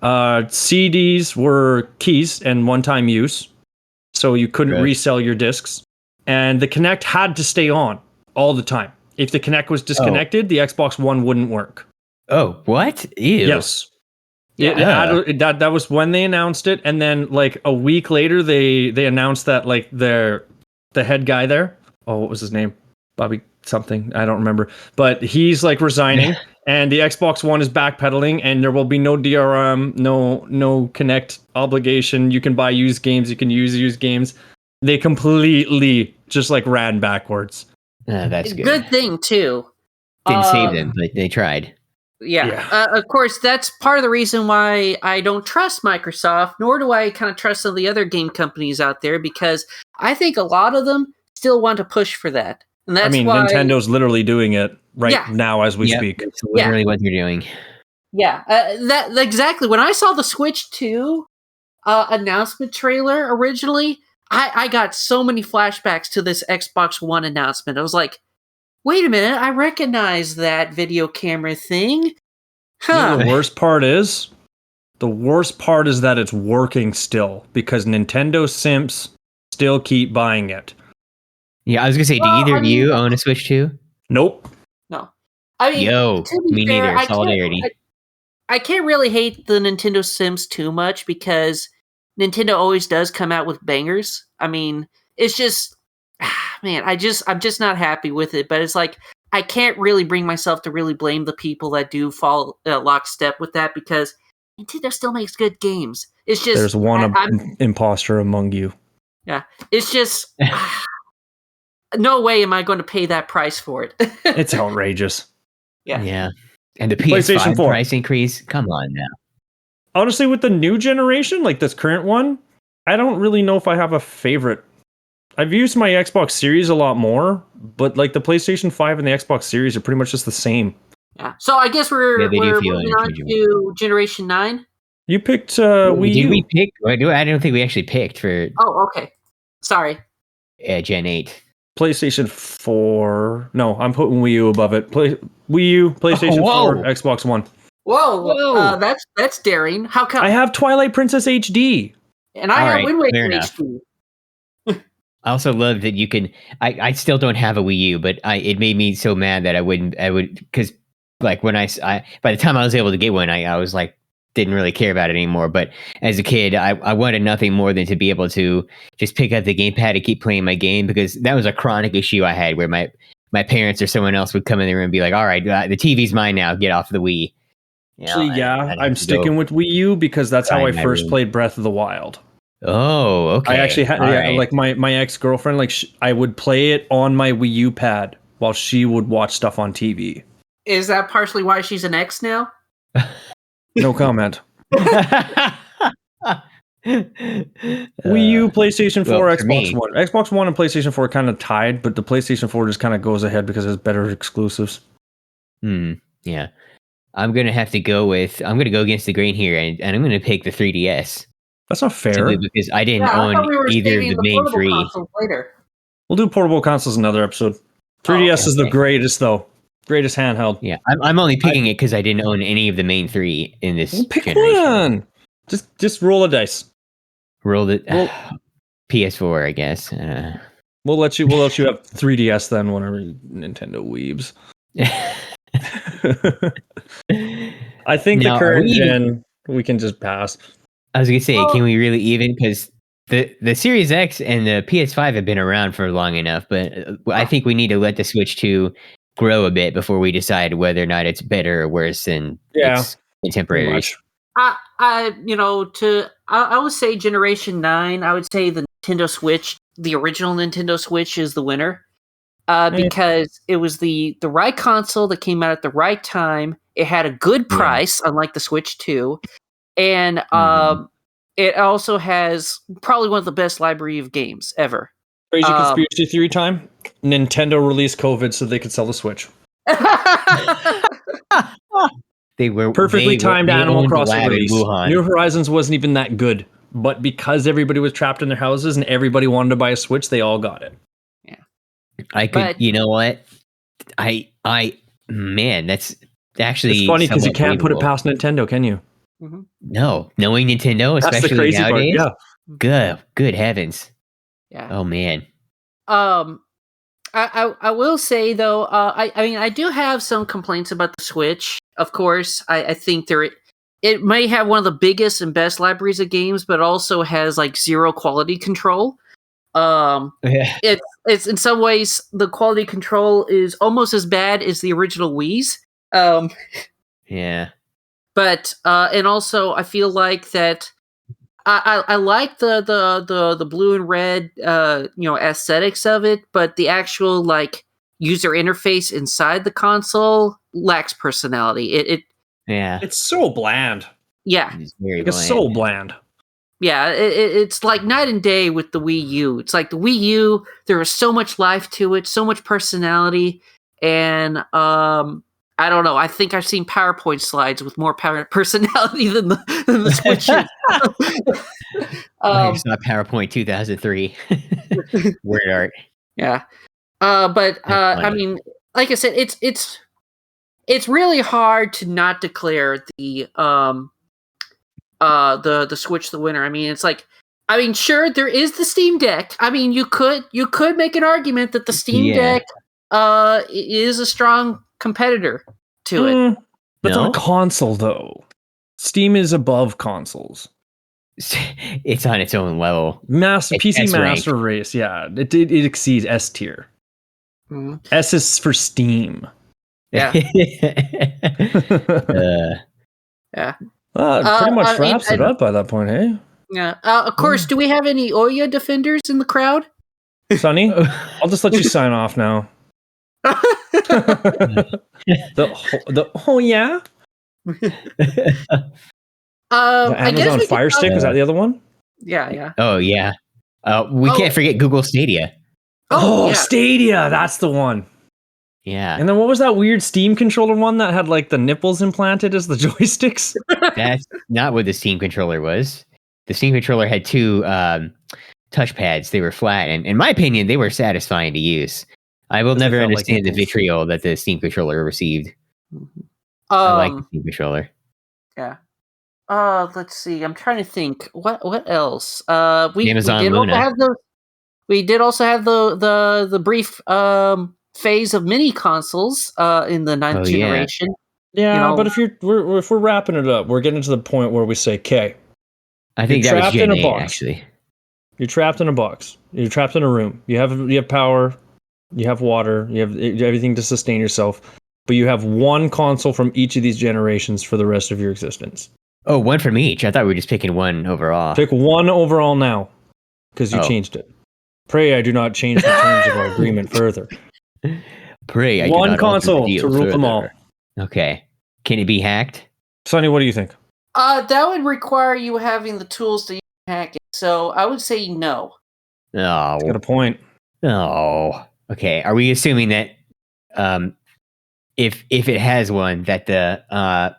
CDs were keys and one-time use, so you couldn't resell your discs. And the Kinect had to stay on all the time. If the Kinect was disconnected, the Xbox One wouldn't work. Oh, what? Ew. Yes. That was when they announced it, and then like a week later, they announced that like the head guy there. Oh, what was his name? Bobby something. I don't remember. But he's like resigning, And the Xbox One is backpedaling, and there will be no DRM, no Connect obligation. You can buy used games, you can use used games. They completely just like ran backwards. That's good. Good thing too. Didn't save them, but they tried. Yeah. Of course, that's part of the reason why I don't trust Microsoft, nor do I kind of trust some of the other game companies out there, because I think a lot of them still want to push for that. And that's why Nintendo's literally doing it now as we speak. That's literally what they're doing. Yeah, that exactly. When I saw the Switch 2 announcement trailer originally, I got so many flashbacks to this Xbox One announcement. I was like, wait a minute, I recognize that video camera thing. Huh. The worst part is that it's working still, because Nintendo simps still keep buying it. Yeah, I was gonna say, do either of you own a Switch 2? Nope. No. I mean, Me neither. Solidarity. I can't really hate the Nintendo Sims too much, because Nintendo always does come out with bangers. I mean, it's just, man, I'm just not happy with it. But it's like, I can't really bring myself to really blame the people that do fall lockstep with that, because Nintendo still makes good games. It's just there's one imposter among you. Yeah, it's just no way am I going to pay that price for it. It's outrageous. Yeah. And the PlayStation PS5 4 price increase? Come on now. Honestly, with the new generation, like this current one, I don't really know if I have a favorite. I've used my Xbox Series a lot more, but like the PlayStation 5 and the Xbox Series are pretty much just the same. Yeah. So I guess we're moving on to Generation 9. You picked Wii U. Did we pick? I don't think we actually picked for. Oh, okay. Sorry. Gen 8. PlayStation 4. No, I'm putting Wii U above it. Wii U, PlayStation 4, Xbox One. Whoa. That's daring. How come? I have Twilight Princess HD. And I have Wind Waker HD. I also love that you can. I still don't have a Wii U, but it made me so mad that I would because like when I by the time I was able to get one, I was like didn't really care about it anymore. But as a kid, I wanted nothing more than to be able to just pick up the gamepad and keep playing my game, because that was a chronic issue I had where my parents or someone else would come in the room and be like, all right, the TV's mine now, get off the Wii. Actually, I'm sticking with Wii U because that's how I first played Breath of the Wild. Oh, okay. I actually had like my ex-girlfriend, like I would play it on my Wii U pad while she would watch stuff on TV. Is that partially why she's an ex now? No comment. Wii U, PlayStation 4, Xbox One. Xbox One and PlayStation 4 are kind of tied, but the PlayStation 4 just kind of goes ahead because it has better exclusives. Yeah. I'm going to go against the grain here, and I'm going to pick the 3DS. That's not fair. Simply because I didn't own either of the main three. We'll do portable consoles another episode. 3DS is the greatest, though. Greatest handheld. Yeah, I'm only picking it because I didn't own any of the main three in this generation. One. Just roll a dice. Roll it. PS4, I guess. We'll let you have 3DS then whenever Nintendo weebs. I think the current gen we can just pass. I was gonna say, can we really even? Because the Series X and the PS5 have been around for long enough, but I think we need to let the Switch 2 grow a bit before we decide whether or not it's better or worse than its contemporaries. I would say Generation 9. I would say the Nintendo Switch, the original Nintendo Switch, is the winner. Because it was the right console that came out at the right time. It had a good price, unlike the Switch 2. And it also has probably one of the best library of games ever. Crazy conspiracy theory time. Nintendo released COVID so they could sell the Switch. They were perfectly timed Animal Crossing release. New Horizons wasn't even that good, but because everybody was trapped in their houses and everybody wanted to buy a Switch, they all got it. You know what? Man, that's actually it's funny because you can't put it past Nintendo, can you? Mm-hmm. No, knowing Nintendo, especially nowadays. Good heavens. Yeah. Oh man. I will say though, I mean, I do have some complaints about the Switch. Of course, I think it may have one of the biggest and best libraries of games, but also has like zero quality control. It's in some ways the quality control is almost as bad as the original Wii's. Yeah. But and also I feel like that I like the blue and red aesthetics of it, but the actual like user interface inside the console lacks personality. Yeah. It's so bland. Yeah. It's very It's so bland. Yeah, it's like night and day with the Wii U. It's like the Wii U, there was so much life to it, so much personality, and I don't know. I think I've seen PowerPoint slides with more personality than the Switch. It's not PowerPoint 2003. Word art. Yeah, but I funny. mean, like I said, it's really hard to not declare the Switch the winner. I mean, it's like, I mean, sure, there is the Steam Deck. I mean, you could make an argument that the Steam Deck is a strong competitor to it. But it's No? on a console, though. Steam is above consoles. It's on its own level. PC S Master rank. Race, yeah. It exceeds S tier. Mhm. S is for Steam. Yeah. Pretty I much mean, wraps it up by that point, hey? Yeah. Of course, do we have any Ouya defenders in the crowd? Sonny, I'll just let you sign off now. Oh yeah? The I guess Amazon we Fire could Stick, is that the other one? Yeah. Oh, yeah. We can't forget Google Stadia. Oh, yeah. Stadia, that's the one. Yeah. And then what was that weird Steam controller one that had like the nipples implanted as the joysticks? That's not what the Steam controller was. The Steam controller had two touchpads. They were flat, and in my opinion, they were satisfying to use. I will never felt like understand the nipples. vitriol that the Steam controller received. I like the Steam controller. Yeah. Let's see. I'm trying to think. What else? Amazon did Luna. Also have we did also have the brief phase of mini consoles in the ninth generation. Yeah, but if we're wrapping it up, we're getting to the point where we say, "Okay, I think you're that was trapped in Gen a 8, box. actually. You're trapped in a box. You're trapped in a room. You have power, you have water, you have everything to sustain yourself, but you have one console from each of these generations for the rest of your existence. Oh, one from each. I thought we were just picking one overall. Pick one overall now, because you Oh. changed it. Pray I do not change the terms of our agreement further. Pray I do One not alter the console deal to rule them all. further. Okay. Can it be hacked? Sonny, what do you think? That would require you having the tools to hack it. So I would say no. Oh. Got a point. Oh. Okay. Are we assuming that if it has one, that the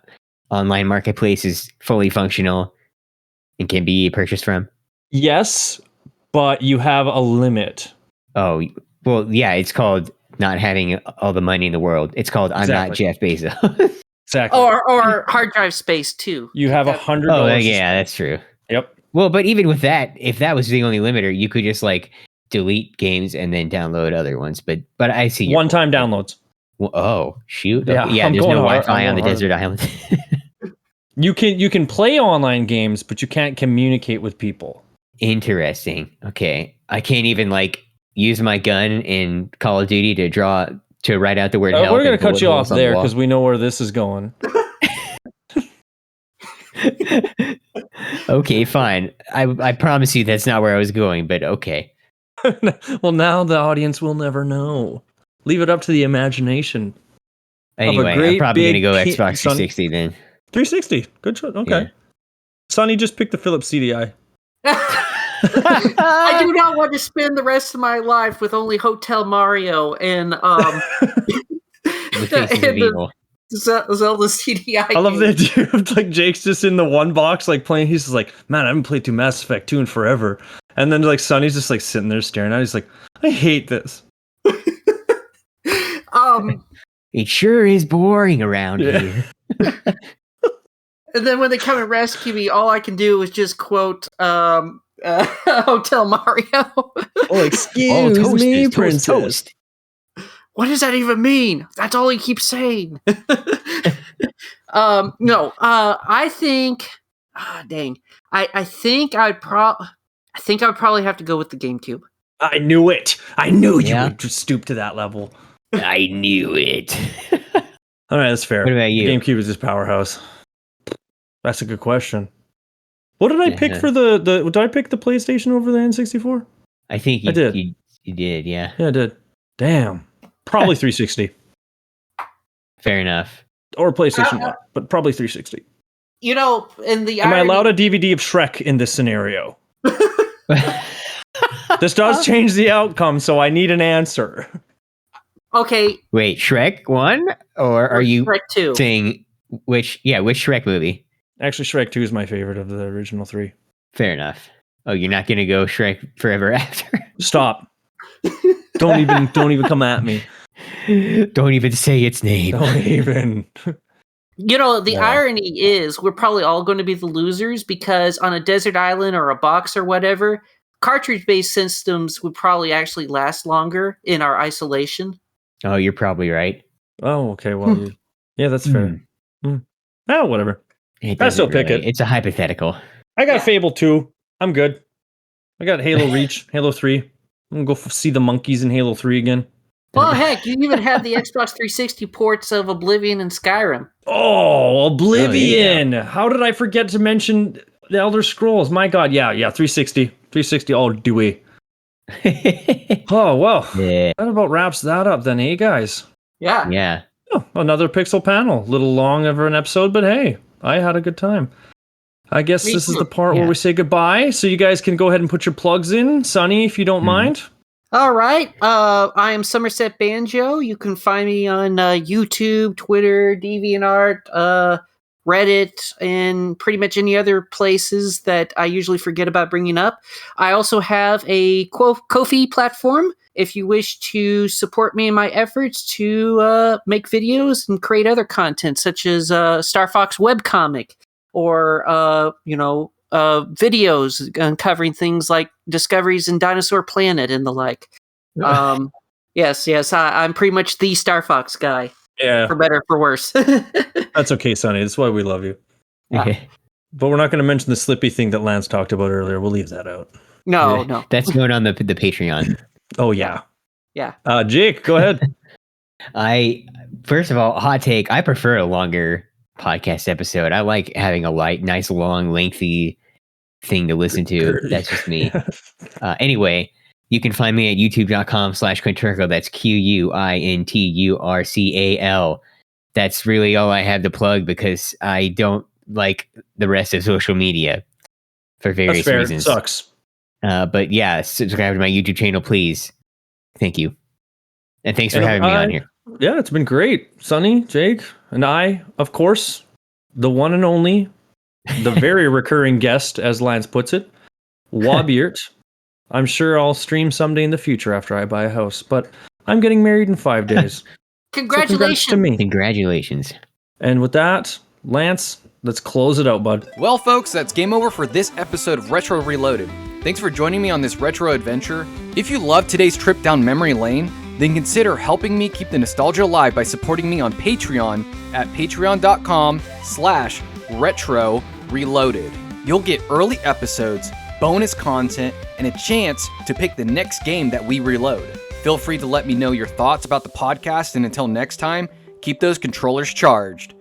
online marketplace is fully functional and can be purchased from? Yes, but you have a limit. Oh, well, yeah, it's called not having all the money in the world. It's called I'm not Jeff Bezos. Exactly. Or hard drive space too. You have $100. Oh, yeah, that's true. Yep. Well, but even with that, if that was the only limiter, you could just like delete games and then download other ones. But I see your One-time point. downloads. Well, oh, shoot. Yeah, Yeah, I'm there's going no hard- Wi-Fi I'm on the going desert island. You can play online games, but you can't communicate with people. Interesting. Okay. I can't even like use my gun in Call of Duty to write out the word help. We're going and to cut bullet you off holes on the there wall. because we know where this is going. Okay, fine. I promise you that's not where I was going, but okay. Well, now the audience will never know. Leave it up to the imagination. Anyway, I'm great probably going to big go ki- Xbox son- 360 then. 360. Good choice. Okay. Yeah. Sonny, just pick the Philips CDI. I do not want to spend the rest of my life with only Hotel Mario and The Faces of and the Evil. Zelda CDI. I love game. that dude. Like Jake's just in the one box, like playing. He's just like, man, I haven't played through Mass Effect 2 in forever. And then like Sonny's just like sitting there staring at it. He's like, I hate this. It sure is boring around here. And then when they come and rescue me, all I can do is just quote Hotel Mario. Oh, excuse me, princess. Toast. What does that even mean? That's all he keeps saying. No, I think. Dang, I think I'd probably have to go with the GameCube. I knew it. I knew you Yeah. would stoop to that level. I knew it. All right, that's fair. What about you? GameCube is his powerhouse. That's a good question. What did I pick for the? Did I pick the PlayStation over the N64? I think I did. You did, yeah. Yeah, I did. Damn. Probably 360 Fair enough. or PlayStation 1, but probably 360. You know, in the Am I irony- allowed a DVD of Shrek in this scenario? This does change the outcome, so I need an answer. Okay, Wait, Shrek 1? Or are you Shrek 2? saying which Shrek movie? Actually, Shrek 2 is my favorite of the original 3. Fair enough. Oh, you're not gonna go Shrek Forever After? Stop. Don't even come at me. Don't even say its name. Don't even. You know, the Yeah. irony is we're probably all going to be the losers because on a desert island or a box or whatever, cartridge-based systems would probably actually last longer in our isolation. Oh, you're probably right. Oh, okay. Well, yeah, that's fair. Oh, whatever. It I still doesn't pick it. It's a hypothetical. I got Yeah. Fable 2. I'm good. I got Halo Reach, Halo 3. I'm gonna go see the monkeys in Halo 3 again. Well, heck, you even have the Xbox 360 ports of Oblivion and Skyrim. Oh, Oblivion! How did I forget to mention the Elder Scrolls? My God, yeah, 360. 360 all Dewey. Oh, well. Yeah. That about wraps that up then, hey guys? Yeah. Yeah. Oh, another Pixel panel. A little long of an episode, but hey, I had a good time. I guess Me this is too. the part where Yeah. we say goodbye, so you guys can go ahead and put your plugs in. Sonny, if you don't mind. All right. I am SummerSetBanjo. You can find me on YouTube, Twitter, DeviantArt, Reddit, and pretty much any other places that I usually forget about bringing up. I also have a Ko-fi platform if you wish to support me in my efforts to make videos and create other content, such as Star Fox webcomic or, videos uncovering things like discoveries in Dinosaur Planet and the like. Yes, I'm pretty much the Star Fox guy, Yeah, for better or for worse. that's okay, Sonny. That's why we love you. Yeah. But we're not going to mention the Slippy thing that Lance talked about earlier. We'll leave that out. No. That's going on the Patreon. Oh, yeah. Yeah. Jake, go ahead. First of all, hot take. I prefer a longer podcast episode. I like having a nice, long, lengthy thing to listen to. That's just me. Anyway, you can find me at youtube.com/Quinturcal. That's QUINTURCAL. That's really all I have to plug because I don't like the rest of social media for various That's fair. reasons. Sucks. But yeah, subscribe to my YouTube channel, please. Thank you. And thanks for having me on here. Yeah, it's been great. Sonny, Jake, and I, of course, the one and only, the very recurring guest, as Lance puts it, Wobeeyert. I'm sure I'll stream someday in the future after I buy a house, but I'm getting married in 5 days. So congrats Congratulations. to me. Congratulations. And with that, Lance, let's close it out, bud. Well, folks, that's game over for this episode of Retro Reloaded. Thanks for joining me on this retro adventure. If you loved today's trip down memory lane, then consider helping me keep the nostalgia alive by supporting me on Patreon at patreon.com/retro reloaded. You'll get early episodes, bonus content, and a chance to pick the next game that we reload. Feel free to let me know your thoughts about the podcast, and until next time, keep those controllers charged.